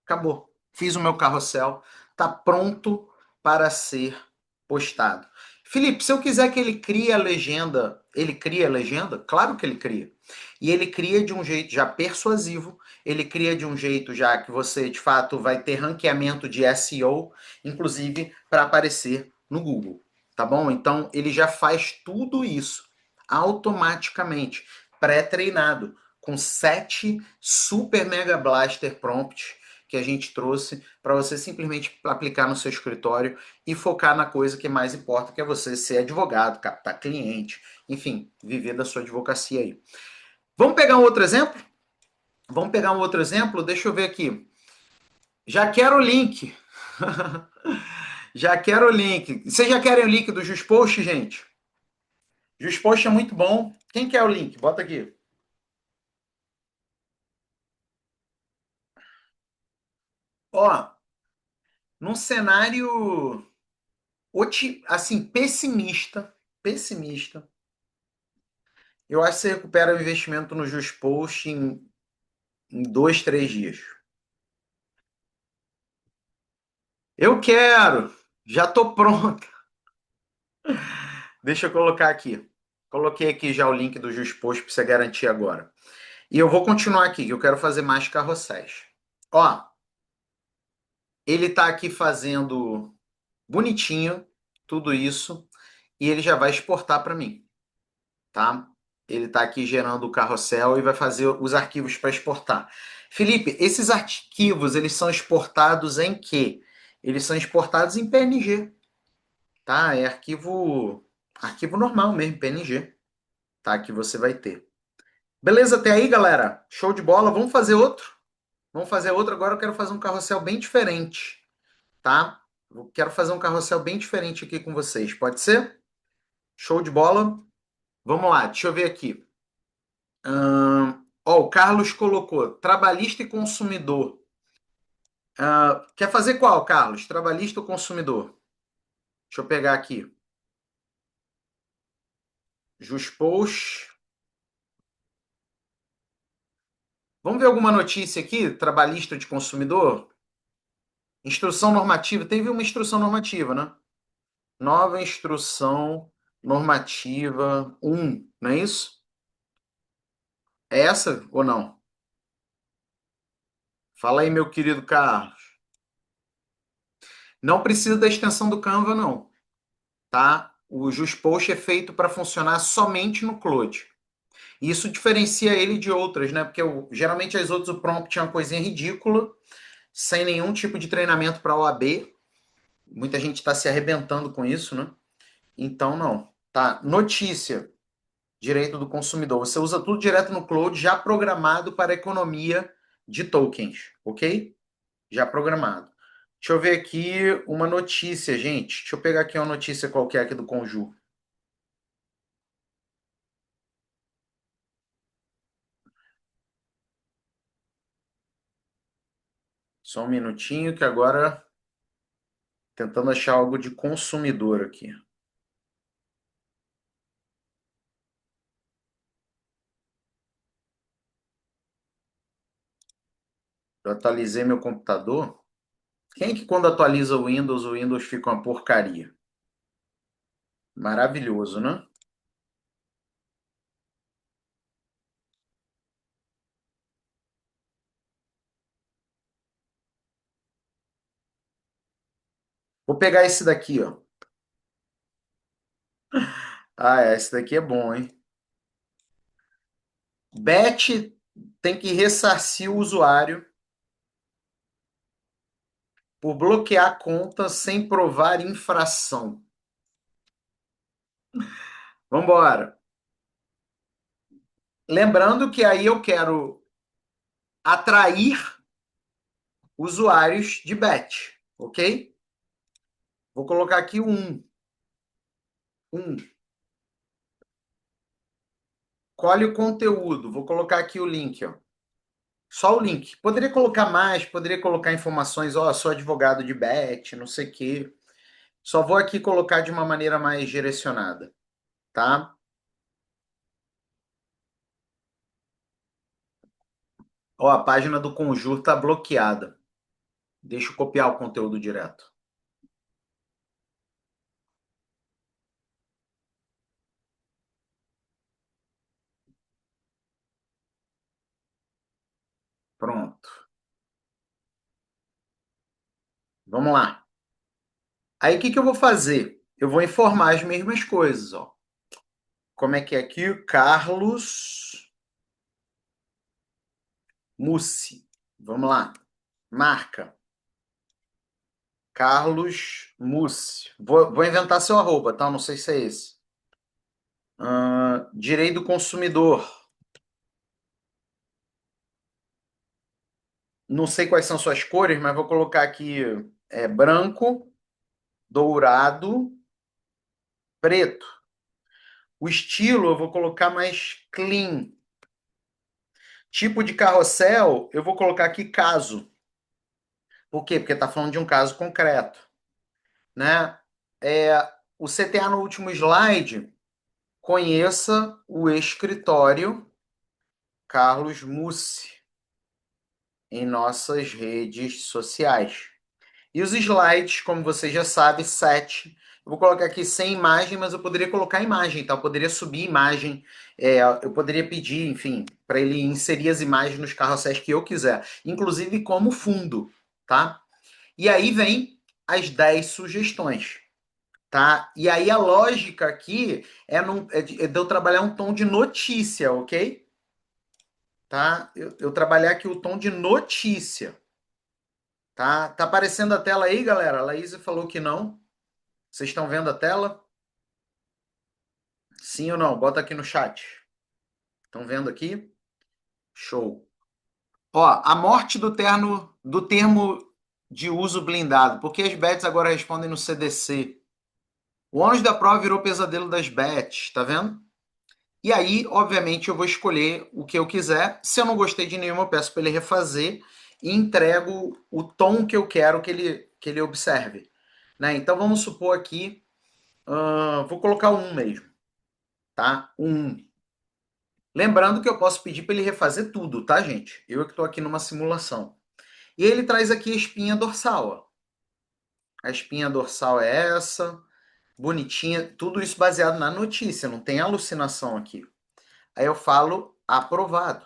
Acabou. Fiz o meu carrossel, tá pronto para ser postado. Felipe, se eu quiser que ele crie a legenda, ele cria a legenda? Claro que ele cria. E ele cria de um jeito já persuasivo, ele cria de um jeito já que você de fato vai ter ranqueamento de SEO, inclusive para aparecer no Google, tá bom? Então ele já faz tudo isso automaticamente, pré-treinado, com 7 super mega blaster prompts que a gente trouxe para você simplesmente aplicar no seu escritório e focar na coisa que mais importa, que é você ser advogado, captar cliente, enfim, viver da sua advocacia aí. Vamos pegar um outro exemplo? Vamos pegar um outro exemplo? Deixa eu ver aqui. Já quero o link. Já quero o link. Vocês já querem o link do JustPost, gente? JustPost é muito bom. Quem quer o link? Bota aqui. Ó, num cenário assim pessimista, eu acho que você recupera o investimento no JustPost em 2, 3 dias. Eu quero! Já estou pronto. Deixa eu colocar aqui. Coloquei aqui já o link do JustPost para você garantir agora. E eu vou continuar aqui, que eu quero fazer mais carrosséis. Ó, ele está aqui fazendo bonitinho tudo isso e ele já vai exportar para mim, tá? Ele está aqui gerando o carrossel e vai fazer os arquivos para exportar. Felipe, esses arquivos, eles são exportados em quê? Eles são exportados em PNG, tá? É arquivo normal mesmo, PNG, tá? Que você vai ter. Beleza até aí, galera? Show de bola. Vamos fazer outro? Vamos fazer outro. Agora eu quero fazer um carrossel bem diferente, tá? Eu quero fazer um carrossel bem diferente aqui com vocês. Pode ser? Show de bola. Vamos lá, deixa eu ver aqui. Ó, o Carlos colocou trabalhista e consumidor. Quer fazer qual, Carlos? Trabalhista ou consumidor? Deixa eu pegar aqui. Juspost. Vamos ver alguma notícia aqui? Trabalhista de consumidor? Instrução normativa. Teve uma instrução normativa, né? Nova instrução normativa 1, não é isso? É essa ou não? Fala aí, meu querido Carlos. Não precisa da extensão do Canva, não, tá? O JustPost é feito para funcionar somente no Claude. E isso diferencia ele de outras, né? Porque geralmente as outras o prompt é uma coisinha ridícula, sem nenhum tipo de treinamento para OAB. Muita gente está se arrebentando com isso, né? Então, não. Tá. Notícia. Direito do consumidor. Você usa tudo direto no cloud, já programado para economia de tokens, ok? Já programado. Deixa eu ver aqui uma notícia, gente. Deixa eu pegar aqui uma notícia qualquer aqui do Conjur. Só um minutinho que agora tentando achar algo de consumidor aqui. Eu atualizei meu computador. Quem é que quando atualiza o Windows fica uma porcaria? Maravilhoso, né? Vou pegar esse daqui, ó. Ah, esse daqui é bom, hein? Bet tem que ressarcir o usuário por bloquear a conta sem provar infração. Vamos embora. Lembrando que aí eu quero atrair usuários de bet, ok? Vou colocar aqui um. Colhe o conteúdo. Vou colocar aqui o link, ó. Só o link. Poderia colocar mais, poderia colocar informações, ó, sou advogado de bet, não sei o quê. Só vou aqui colocar de uma maneira mais direcionada, tá? Ó, a página do Conjur tá bloqueada. Deixa eu copiar o conteúdo direto. Pronto. Vamos lá. Aí o que que eu vou fazer? Eu vou informar as mesmas coisas, ó. Como é que é aqui? Carlos Mussi. Vamos lá. Marca. Carlos Mussi. Vou inventar seu arroba, tá? Não sei se é esse. Direito do consumidor. Não sei quais são suas cores, mas vou colocar aqui branco, dourado, preto. O estilo eu vou colocar mais clean. Tipo de carrossel, eu vou colocar aqui caso. Por quê? Porque está falando de um caso concreto, né? É, o CTA no último slide, conheça o escritório Carlos Mussi em nossas redes sociais. E os slides, como você já sabe, 7. Eu vou colocar aqui sem imagem, mas eu poderia colocar imagem, tá? Eu poderia subir imagem, eu poderia pedir, enfim, para ele inserir as imagens nos carrosséis que eu quiser, inclusive como fundo, tá? E aí vem as 10 sugestões, tá? E aí a lógica aqui é de eu trabalhar um tom de notícia, ok? Tá? Eu trabalhar aqui o tom de notícia, tá? Tá aparecendo a tela aí, galera? A Laís falou que não. Vocês estão vendo a tela? Sim ou não? Bota aqui no chat. Estão vendo aqui? Show. Ó, a morte do termo de uso blindado. Porque as bets agora respondem no CDC. O ônus da prova virou pesadelo das bets, tá vendo? E aí, obviamente, eu vou escolher o que eu quiser. Se eu não gostei de nenhuma, eu peço para ele refazer e entrego o tom que eu quero que ele observe. Né? Então, vamos supor aqui, vou colocar um mesmo, tá? Um. Lembrando que eu posso pedir para ele refazer tudo, tá, gente? Eu é que estou aqui numa simulação. E ele traz aqui a espinha dorsal. Ó. A espinha dorsal é essa, bonitinha, tudo isso baseado na notícia, não tem alucinação aqui. Aí eu falo aprovado,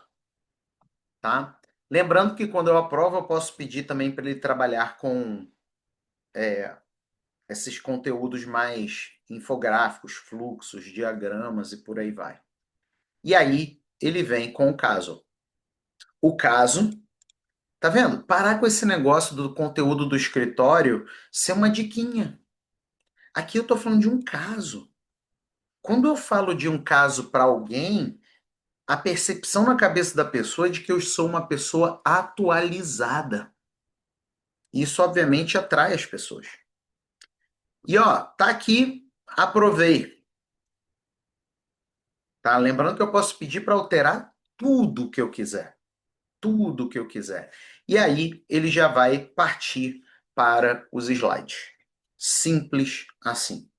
tá? Lembrando que quando eu aprovo, eu posso pedir também para ele trabalhar com esses conteúdos mais infográficos, fluxos, diagramas e por aí vai. E aí ele vem com o caso. O caso, tá vendo? Parar com esse negócio do conteúdo do escritório ser uma diquinha. Aqui eu tô falando de um caso. Quando eu falo de um caso para alguém, a percepção na cabeça da pessoa é de que eu sou uma pessoa atualizada. Isso, obviamente, atrai as pessoas. E, ó, tá aqui, aprovei. Tá? Lembrando que eu posso pedir para alterar tudo que eu quiser. Tudo que eu quiser. E aí, ele já vai partir para os slides. Simples assim.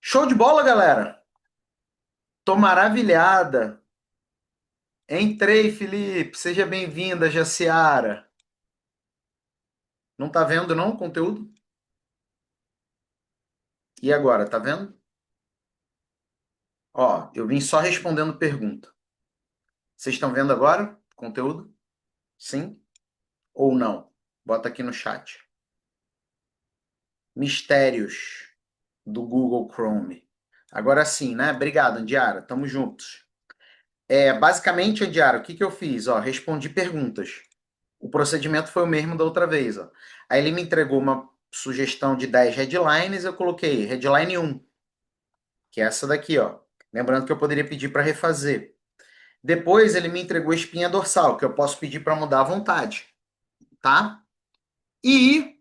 Show de bola, galera? Tô maravilhada. Entrei, Felipe. Seja bem-vinda, Jaciara. Não tá vendo, não, o conteúdo? E agora, tá vendo? Ó, eu vim só respondendo pergunta. Vocês estão vendo agora o conteúdo? Sim ou não? Bota aqui no chat. Mistérios do Google Chrome. Agora sim, né? Obrigado, Andiara. Tamo juntos. Basicamente, Andiara, o que que eu fiz? Ó, respondi perguntas. O procedimento foi o mesmo da outra vez, ó. Aí ele me entregou uma sugestão de 10 headlines, eu coloquei headline 1, que é essa daqui, ó. Lembrando que eu poderia pedir para refazer. Depois ele me entregou espinha dorsal, que eu posso pedir para mudar à vontade, tá? E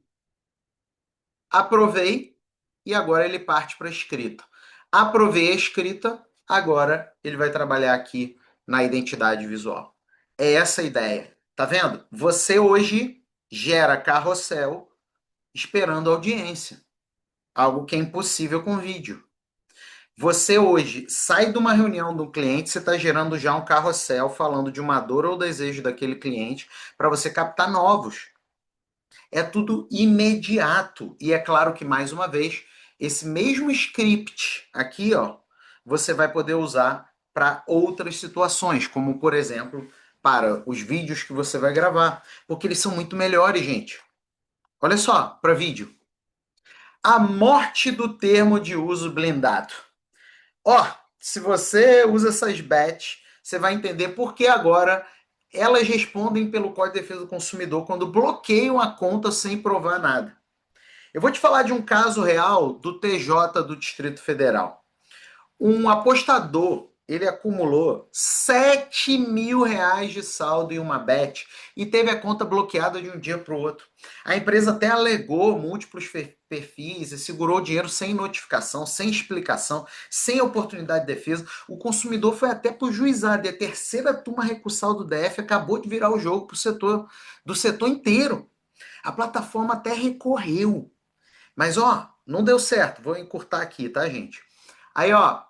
aprovei e agora ele parte para a escrita. Aprovei a escrita, agora ele vai trabalhar aqui na identidade visual. É essa a ideia. Tá vendo? Você hoje gera carrossel esperando audiência, algo que é impossível com vídeo. Você hoje sai de uma reunião do cliente, você está gerando já um carrossel falando de uma dor ou desejo daquele cliente para você captar novos. É tudo imediato. E é claro que, mais uma vez, esse mesmo script aqui, ó, você vai poder usar para outras situações, como, por exemplo, para os vídeos que você vai gravar, porque eles são muito melhores, gente. Olha só, para vídeo. A morte do termo de uso blindado. Ó, se você usa essas bets, você vai entender por que agora elas respondem pelo Código de Defesa do Consumidor quando bloqueiam a conta sem provar nada. Eu vou te falar de um caso real do TJ do Distrito Federal. Um apostador, ele acumulou R$ 7.000 de saldo em uma bet e teve a conta bloqueada de um dia para o outro. A empresa até alegou múltiplos perfis e segurou o dinheiro sem notificação, sem explicação, sem oportunidade de defesa. O consumidor foi até para o juizado e a terceira turma recursal do DF acabou de virar o jogo para o setor, do setor inteiro. A plataforma até recorreu. Mas, ó, não deu certo. Vou encurtar aqui, tá, gente? Aí, ó,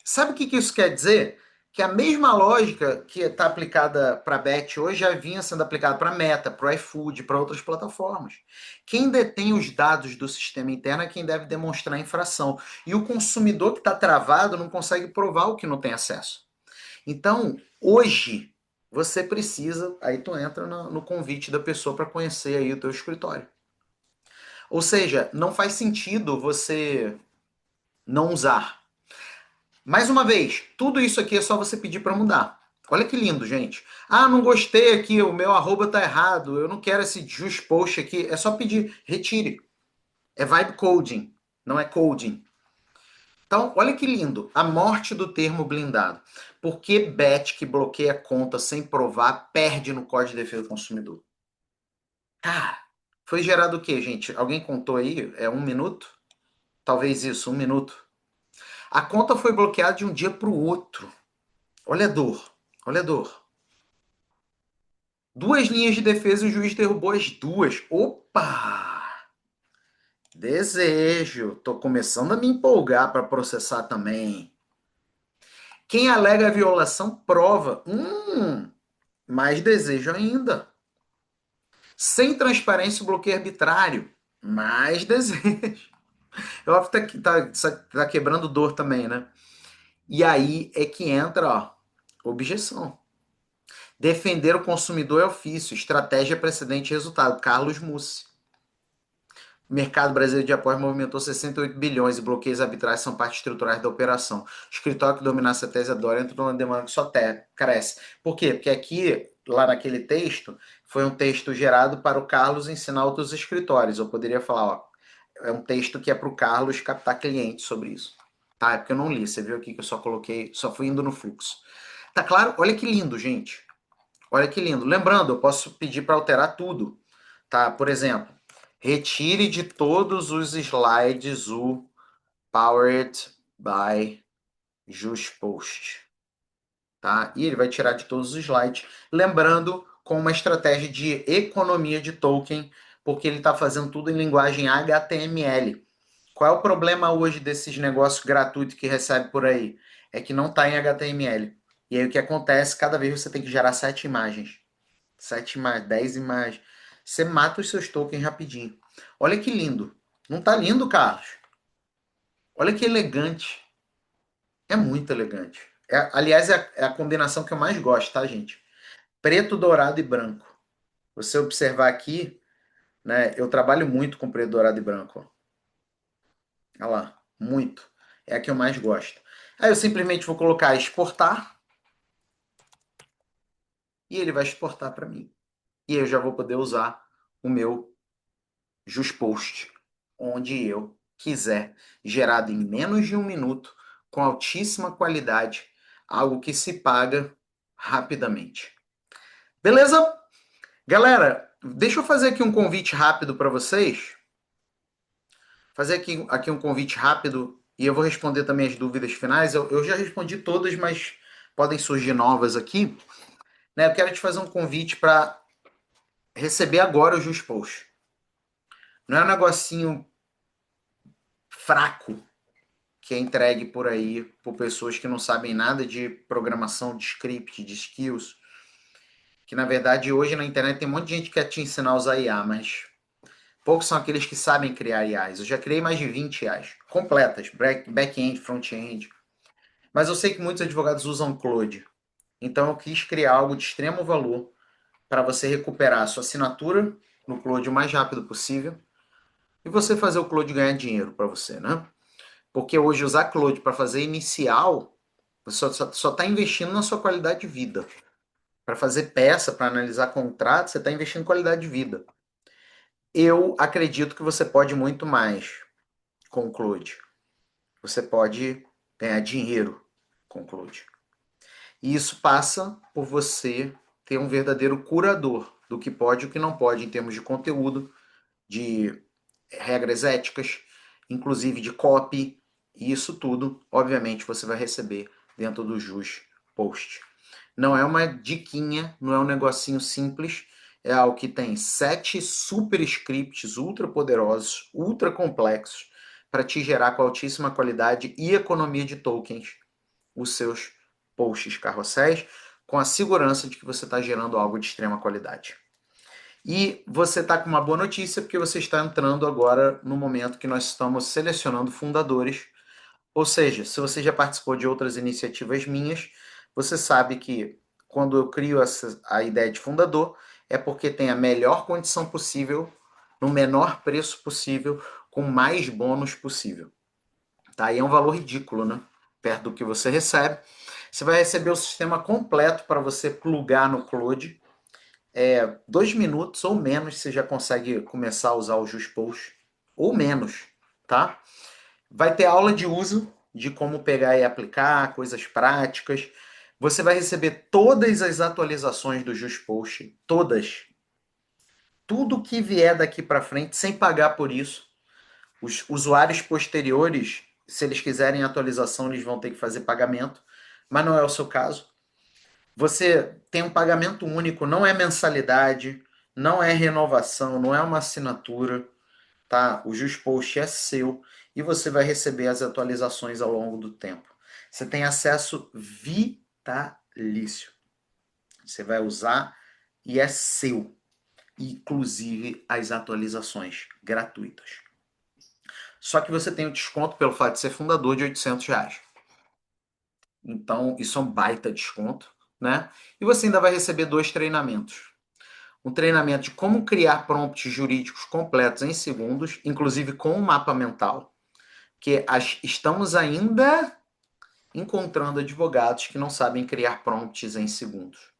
sabe o que que isso quer dizer? Que a mesma lógica que está aplicada para a Bet hoje já vinha sendo aplicada para a Meta, para o iFood, para outras plataformas. Quem detém os dados do sistema interno é quem deve demonstrar a infração. E o consumidor que está travado não consegue provar o que não tem acesso. Então, hoje, você precisa, aí tu entra no convite da pessoa para conhecer aí o teu escritório. Ou seja, não faz sentido você não usar. Mais uma vez, tudo isso aqui é só você pedir para mudar. Olha que lindo, gente. Ah, não gostei aqui, o meu arroba tá errado, eu não quero esse just post aqui. É só pedir, retire. É vibe coding, não é coding. Então, olha que lindo, a morte do termo blindado. Por que bet que bloqueia a conta sem provar perde no Código de Defesa do Consumidor? Cara, foi gerado o quê, gente? Alguém contou aí? É 1 minuto? Talvez isso, 1 minuto. A conta foi bloqueada de um dia para o outro. Olha a dor, olha a dor. 2 linhas de defesa e o juiz derrubou as duas. Opa! Desejo. Tô começando a me empolgar para processar também. Quem alega a violação prova. Mais desejo ainda. Sem transparência, o bloqueio arbitrário. Mais desejo. É óbvio que tá quebrando dor também, né? E aí é que entra, ó, objeção. Defender o consumidor é ofício, estratégia, precedente e resultado. Carlos Mussi. mercado brasileiro de apoios movimentou 68 bilhões e bloqueios arbitrais são partes estruturais da operação. O escritório que dominasse a tese adora entrou numa demanda que só cresce. Por quê? Porque aqui, lá naquele texto, foi um texto gerado para o Carlos ensinar outros escritórios. Eu poderia falar, ó, é um texto que é para o Carlos captar clientes sobre isso. Tá? É porque eu não li. Você viu aqui que eu só coloquei, só fui indo no fluxo. Tá claro? Olha que lindo, gente. Olha que lindo. Lembrando, eu posso pedir para alterar tudo. Tá? Por exemplo, retire de todos os slides o Powered by JustPost. Tá? E ele vai tirar de todos os slides. Lembrando, com uma estratégia de economia de token, porque ele está fazendo tudo em linguagem HTML. Qual é o problema hoje desses negócios gratuitos que recebe por aí? É que não está em HTML. E aí o que acontece? Cada vez você tem que gerar 7 imagens. 7 imagens, 10 imagens. Você mata os seus tokens rapidinho. Olha que lindo. Não tá lindo, Carlos? Olha que elegante. É muito elegante. Aliás, é a combinação que eu mais gosto, tá, gente? Preto, dourado e branco. Você observar aqui, né? Eu trabalho muito com preto, dourado e branco. Ó. Olha lá, muito. É a que eu mais gosto. Aí eu simplesmente vou colocar exportar e ele vai exportar para mim. E eu já vou poder usar o meu JustPost, onde eu quiser, gerado em menos de um minuto, com altíssima qualidade, algo que se paga rapidamente. Beleza? Galera, deixa eu fazer aqui um convite rápido para vocês. Fazer aqui um convite rápido e eu vou responder também as dúvidas finais. Eu já respondi todas, mas podem surgir novas aqui. Né? Eu quero te fazer um convite para receber agora o JustPost. Não é um negocinho fraco que é entregue por aí por pessoas que não sabem nada de programação, de script, de skills. Que na verdade hoje na internet tem um monte de gente que quer te ensinar a usar IA, mas poucos são aqueles que sabem criar IAs. Eu já criei mais de 20 IAs completas, back-end, front-end. Mas eu sei que muitos advogados usam Claude. Então eu quis criar algo de extremo valor para você recuperar a sua assinatura no Claude o mais rápido possível e você fazer o Claude ganhar dinheiro para você, né? Porque hoje usar Claude para fazer inicial, você só está investindo na sua qualidade de vida. Para fazer peça, para analisar contrato, você está investindo em qualidade de vida. Eu acredito que você pode muito mais com o Claude. Você pode ganhar dinheiro com o Claude. E isso passa por você ter um verdadeiro curador do que pode e o que não pode em termos de conteúdo, de regras éticas, inclusive de copy, e isso tudo, obviamente, você vai receber dentro do Jus Post. Não é uma diquinha, não é um negocinho simples, é algo que tem 7 super scripts ultra poderosos, ultra complexos, para te gerar com altíssima qualidade e economia de tokens os seus posts carrosséis, com a segurança de que você está gerando algo de extrema qualidade. E você está com uma boa notícia, porque você está entrando agora no momento que nós estamos selecionando fundadores. Ou seja, se você já participou de outras iniciativas minhas, você sabe que quando eu crio a ideia de fundador, é porque tem a melhor condição possível, no menor preço possível, com mais bônus possível. Tá? E é um valor ridículo, né? Perto do que você recebe. Você vai receber o sistema completo para você plugar no Claude. 2 minutos ou menos você já consegue começar a usar o JustPost. Ou menos, tá? Vai ter aula de uso, de como pegar e aplicar, coisas práticas. Você vai receber todas as atualizações do JustPost, todas. Tudo que vier daqui para frente, sem pagar por isso. Os usuários posteriores, se eles quiserem atualização, eles vão ter que fazer pagamento, mas não é o seu caso. Você tem um pagamento único, não é mensalidade, não é renovação, não é uma assinatura, tá? O JustPost é seu e você vai receber as atualizações ao longo do tempo. Você tem acesso vitalício. Você vai usar e é seu, inclusive as atualizações gratuitas. Só que você tem o desconto pelo fato de ser fundador de R$ 800. Então, isso é um baita desconto, né? E você ainda vai receber 2 treinamentos. um treinamento de como criar prompts jurídicos completos em segundos, inclusive com um mapa mental, que estamos ainda encontrando advogados que não sabem criar prompts em segundos,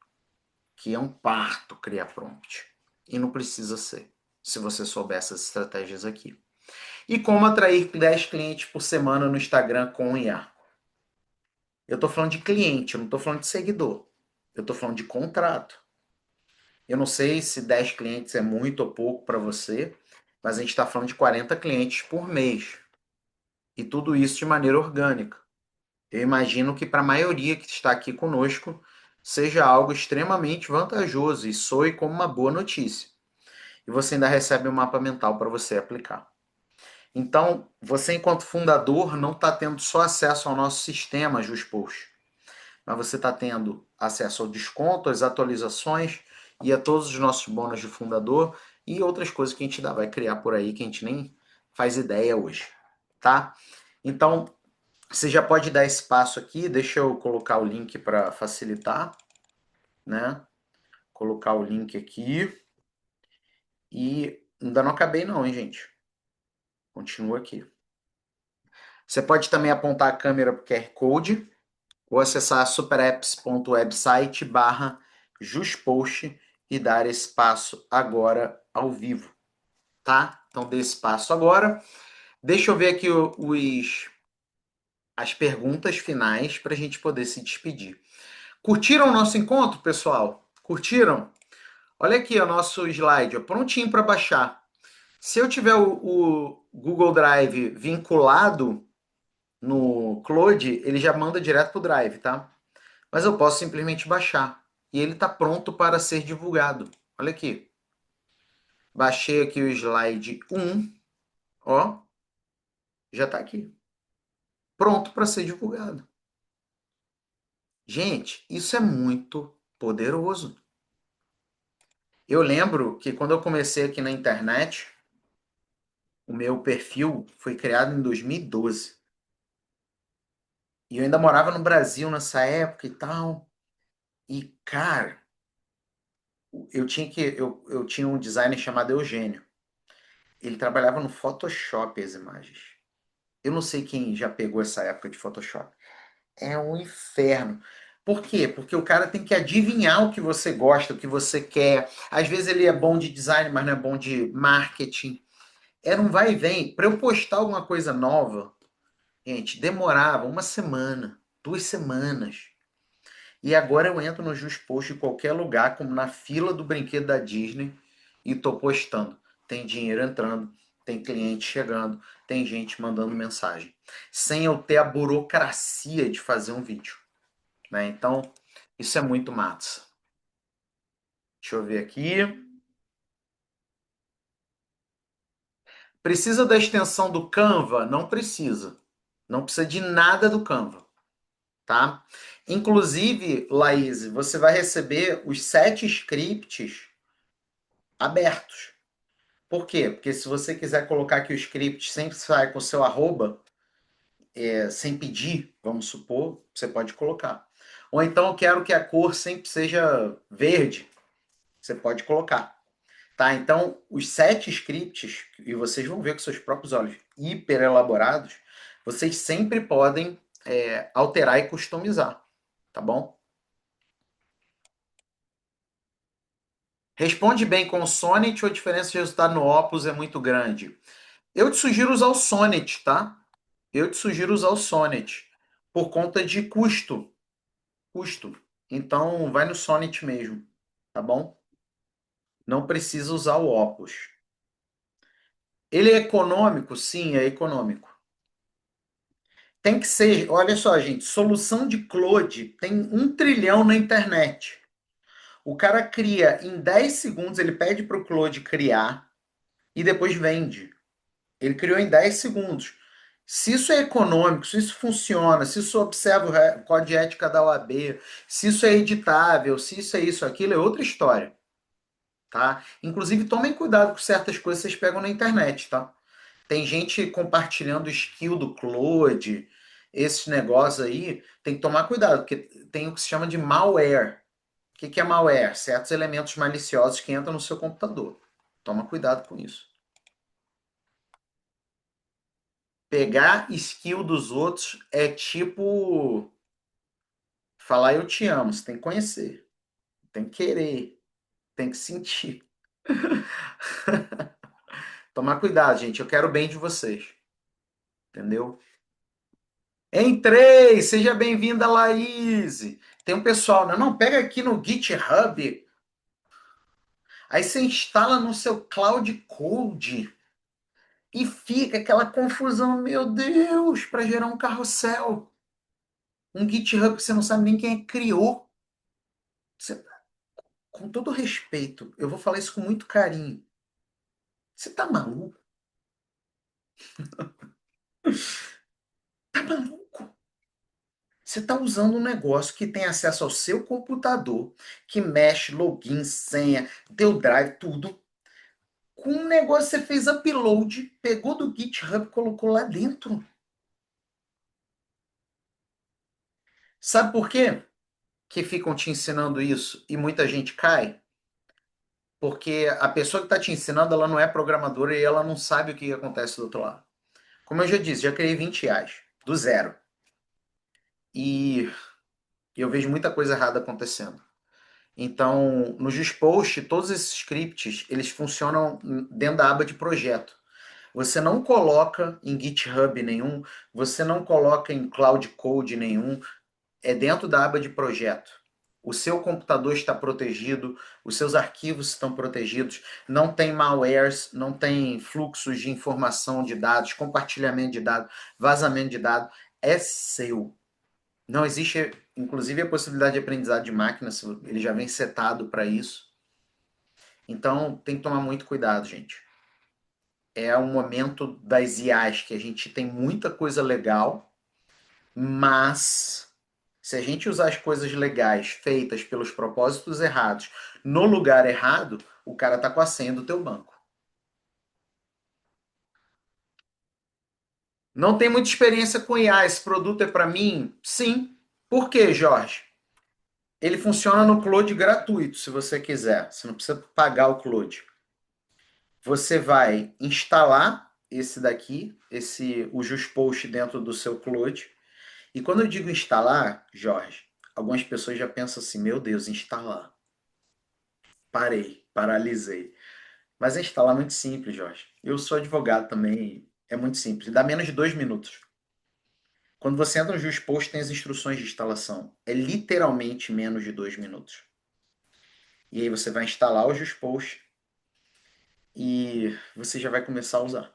que é um parto criar prompt. E não precisa ser, se você souber essas estratégias aqui. E como atrair 10 clientes por semana no Instagram com IA. Eu estou falando de cliente, eu não estou falando de seguidor. Eu estou falando de contrato. Eu não sei se 10 clientes é muito ou pouco para você, mas a gente está falando de 40 clientes por mês. E tudo isso de maneira orgânica. Eu imagino que para a maioria que está aqui conosco seja algo extremamente vantajoso e soe como uma boa notícia. E você ainda recebe um mapa mental para você aplicar. Então, você, enquanto fundador, não está tendo só acesso ao nosso sistema JusPost, mas você está tendo acesso ao desconto, às atualizações e a todos os nossos bônus de fundador e outras coisas que a gente vai criar por aí que a gente nem faz ideia hoje, tá? Então, você já pode dar esse passo aqui, deixa eu colocar o link para facilitar, né? Colocar o link aqui e ainda não acabei não, hein, gente? Continua aqui. Você pode também apontar a câmera para o QR Code ou acessar superapps.website/juspost e dar esse passo agora ao vivo, tá? Então dê esse passo agora. Deixa eu ver aqui as perguntas finais para a gente poder se despedir. Curtiram o nosso encontro, pessoal? Curtiram? Olha aqui o nosso slide, ó, prontinho para baixar. Se eu tiver o Google Drive vinculado no Cloud, ele já manda direto para o Drive, tá? Mas eu posso simplesmente baixar. E ele está pronto para ser divulgado. Olha aqui. Baixei aqui o slide 1. Ó, já está aqui. Pronto para ser divulgado. Gente, isso é muito poderoso. Eu lembro que quando eu comecei aqui na internet, o meu perfil foi criado em 2012. E eu ainda morava no Brasil nessa época e tal. E, cara, eu tinha um designer chamado Eugênio. Ele trabalhava no Photoshop as imagens. Eu não sei quem já pegou essa época de Photoshop. É um inferno. Por quê? Porque o cara tem que adivinhar o que você gosta, o que você quer. Às vezes ele é bom de design, mas não é bom de marketing. Era um vai e vem. Para eu postar alguma coisa nova, gente, demorava uma semana, 2 semanas. E agora eu entro no JustPost em qualquer lugar, como na fila do brinquedo da Disney, e tô postando. Tem dinheiro entrando, tem cliente chegando, tem gente mandando mensagem. Sem eu ter a burocracia de fazer um vídeo. Né? Então, isso é muito massa. Deixa eu ver aqui. Precisa da extensão do Canva? Não precisa. Não precisa de nada do Canva. Tá? Inclusive, Laís, você vai receber os 7 scripts abertos. Por quê? Porque se você quiser colocar que o script sempre sai com o seu arroba, sem pedir, vamos supor, você pode colocar. Ou então eu quero que a cor sempre seja verde, você pode colocar. Tá? Então, os 7 scripts, e vocês vão ver com seus próprios olhos, hiper elaborados, vocês sempre podem alterar e customizar. Tá bom? Responde bem com o Sonnet ou a diferença de resultado no Opus é muito grande? Eu te sugiro usar o Sonnet, tá? Eu te sugiro usar o Sonnet por conta de custo. Custo. Então, vai no Sonnet mesmo, tá bom? Não precisa usar o Opus. Ele é econômico? Sim, é econômico. Tem que ser, olha só, gente, solução de Claude tem 1 trilhão na internet. O cara cria em 10 segundos, ele pede para o Claude criar e depois vende. Ele criou em 10 segundos. Se isso é econômico, se isso funciona, se isso observa o código de ética da OAB, se isso é editável, se isso é isso, aquilo, é outra história, tá? Inclusive, tomem cuidado com certas coisas que vocês pegam na internet, tá? Tem gente compartilhando skill do Claude, esses negócios aí, tem que tomar cuidado, porque tem o que se chama de malware, que é malware? Certos elementos maliciosos que entram no seu computador. Toma cuidado com isso. Pegar skill dos outros é tipo falar eu te amo. Você tem que conhecer, tem que querer, tem que sentir. Tomar cuidado, gente. Eu quero o bem de vocês. Entendeu? Entrei! Seja bem-vinda, Laís! Tem um pessoal, não, não, pega aqui no GitHub. Aí você instala no seu Cloud Code e fica aquela confusão, meu Deus, para gerar um carrossel. Um GitHub que você não sabe nem quem é criou. Você, com todo respeito, eu vou falar isso com muito carinho. Você tá maluco? Tá maluco? Você está usando um negócio que tem acesso ao seu computador, que mexe, login, senha, teu drive, tudo. Com um negócio que você fez upload, pegou do GitHub e colocou lá dentro. Sabe por quê que ficam te ensinando isso e muita gente cai? Porque a pessoa que está te ensinando, ela não é programadora e ela não sabe o que acontece do outro lado. Como eu já disse, já criei 20 reais, do zero. E eu vejo muita coisa errada acontecendo. Então, no GisPost, todos esses scripts, eles funcionam dentro da aba de projeto. Você não coloca em GitHub nenhum, você não coloca em Cloud Code nenhum, é dentro da aba de projeto. O seu computador está protegido, os seus arquivos estão protegidos, não tem malwares, não tem fluxos de informação de dados, compartilhamento de dados, vazamento de dados, é seu. Não existe, inclusive, a possibilidade de aprendizado de máquina, ele já vem setado para isso. Então, tem que tomar muito cuidado, gente. É um momento das IAs que a gente tem muita coisa legal, mas se a gente usar as coisas legais feitas pelos propósitos errados no lugar errado, o cara tá com a senha do teu banco. Não tem muita experiência com IA, esse produto é para mim? Sim. Por quê, Jorge? Ele funciona no Claude gratuito, se você quiser. Você não precisa pagar o Claude. Você vai instalar esse daqui, o JustPost dentro do seu Claude. E quando eu digo instalar, Jorge, algumas pessoas já pensam assim, meu Deus, instalar. Parei, paralisei. Mas instalar é muito simples, Jorge. Eu sou advogado também, é muito simples. Dá menos de 2 minutos. Quando você entra no JustPost, tem as instruções de instalação. É literalmente menos de 2 minutos. E aí você vai instalar o JustPost e você já vai começar a usar.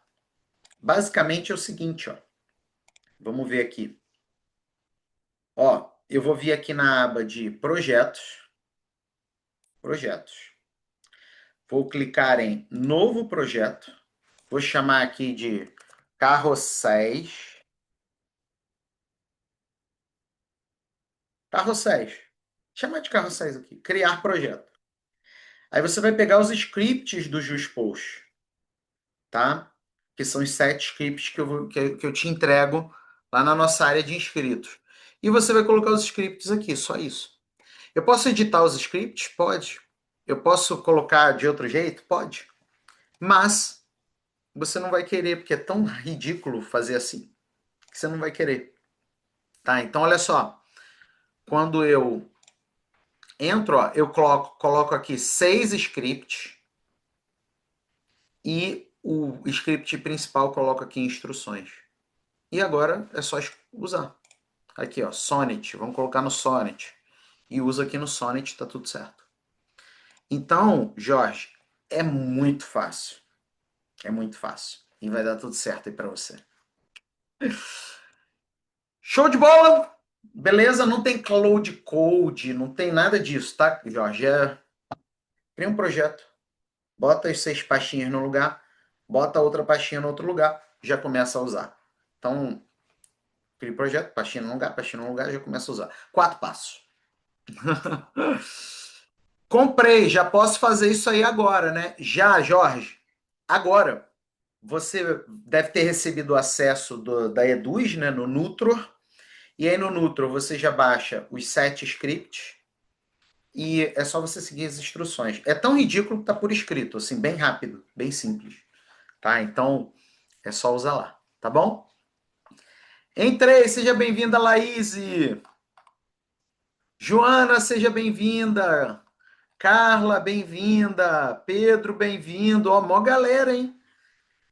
Basicamente é o seguinte, ó. Vamos ver aqui. Ó, eu vou vir aqui na aba de projetos. Projetos. Vou clicar em novo projeto. Vou chamar aqui de carrosséis. Carrosséis. Chamar de carrosséis aqui. Criar projeto. Aí você vai pegar os scripts do JustPost, tá? Que são os 7 scripts que eu te entrego lá na nossa área de inscritos. E você vai colocar os scripts aqui, só isso. Eu posso editar os scripts? Pode. Eu posso colocar de outro jeito? Pode. Mas você não vai querer, porque é tão ridículo fazer assim, que você não vai querer. Tá? Então, olha só. Quando eu entro, ó, eu coloco aqui 6 scripts e o script principal coloco aqui instruções. E agora é só usar. Aqui, ó, Sonnet. Vamos colocar no Sonnet. E usa aqui no Sonnet, tá tudo certo. Então, Jorge, é muito fácil. É muito fácil. E vai dar tudo certo aí para você. Show de bola! Beleza? Não tem Cloud Code, não tem nada disso, tá, Jorge? Cria um projeto. Bota as 6 pastinhas no lugar, bota outra pastinha no outro lugar, já começa a usar. Então, cria o projeto, pastinha no lugar, já começa a usar. 4 passos. Comprei, já posso fazer isso aí agora, né? Já, Jorge. Agora, você deve ter recebido o acesso da Eduz, né, no Nutro. E aí no Nutro você já baixa os 7 scripts e é só você seguir as instruções. É tão ridículo que tá por escrito, assim, bem rápido, bem simples, tá? Então, é só usar lá, tá bom? Entrei, seja bem-vinda, Laís. Joana, seja bem-vinda. Carla, bem-vinda. Pedro, bem-vindo. Ó, mó galera, hein?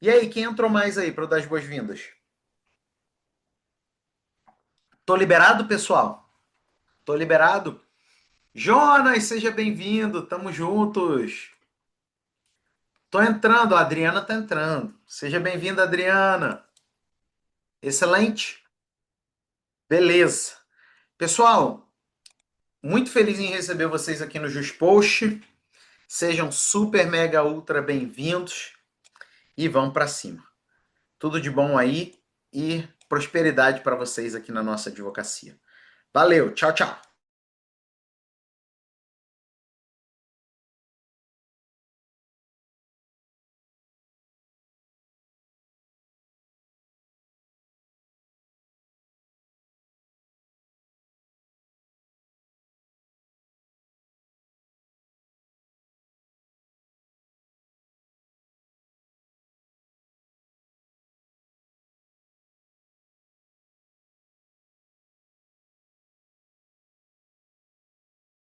E aí, quem entrou mais aí para eu dar as boas-vindas? Tô liberado, pessoal? Tô liberado? Jonas, seja bem-vindo. Tamo juntos. Tô entrando, a Adriana tá entrando. Seja bem-vinda, Adriana. Excelente. Beleza. Pessoal, muito feliz em receber vocês aqui no Just Post. Sejam super, mega, ultra bem-vindos e vamos para cima. Tudo de bom aí e prosperidade para vocês aqui na nossa advocacia. Valeu, tchau, tchau.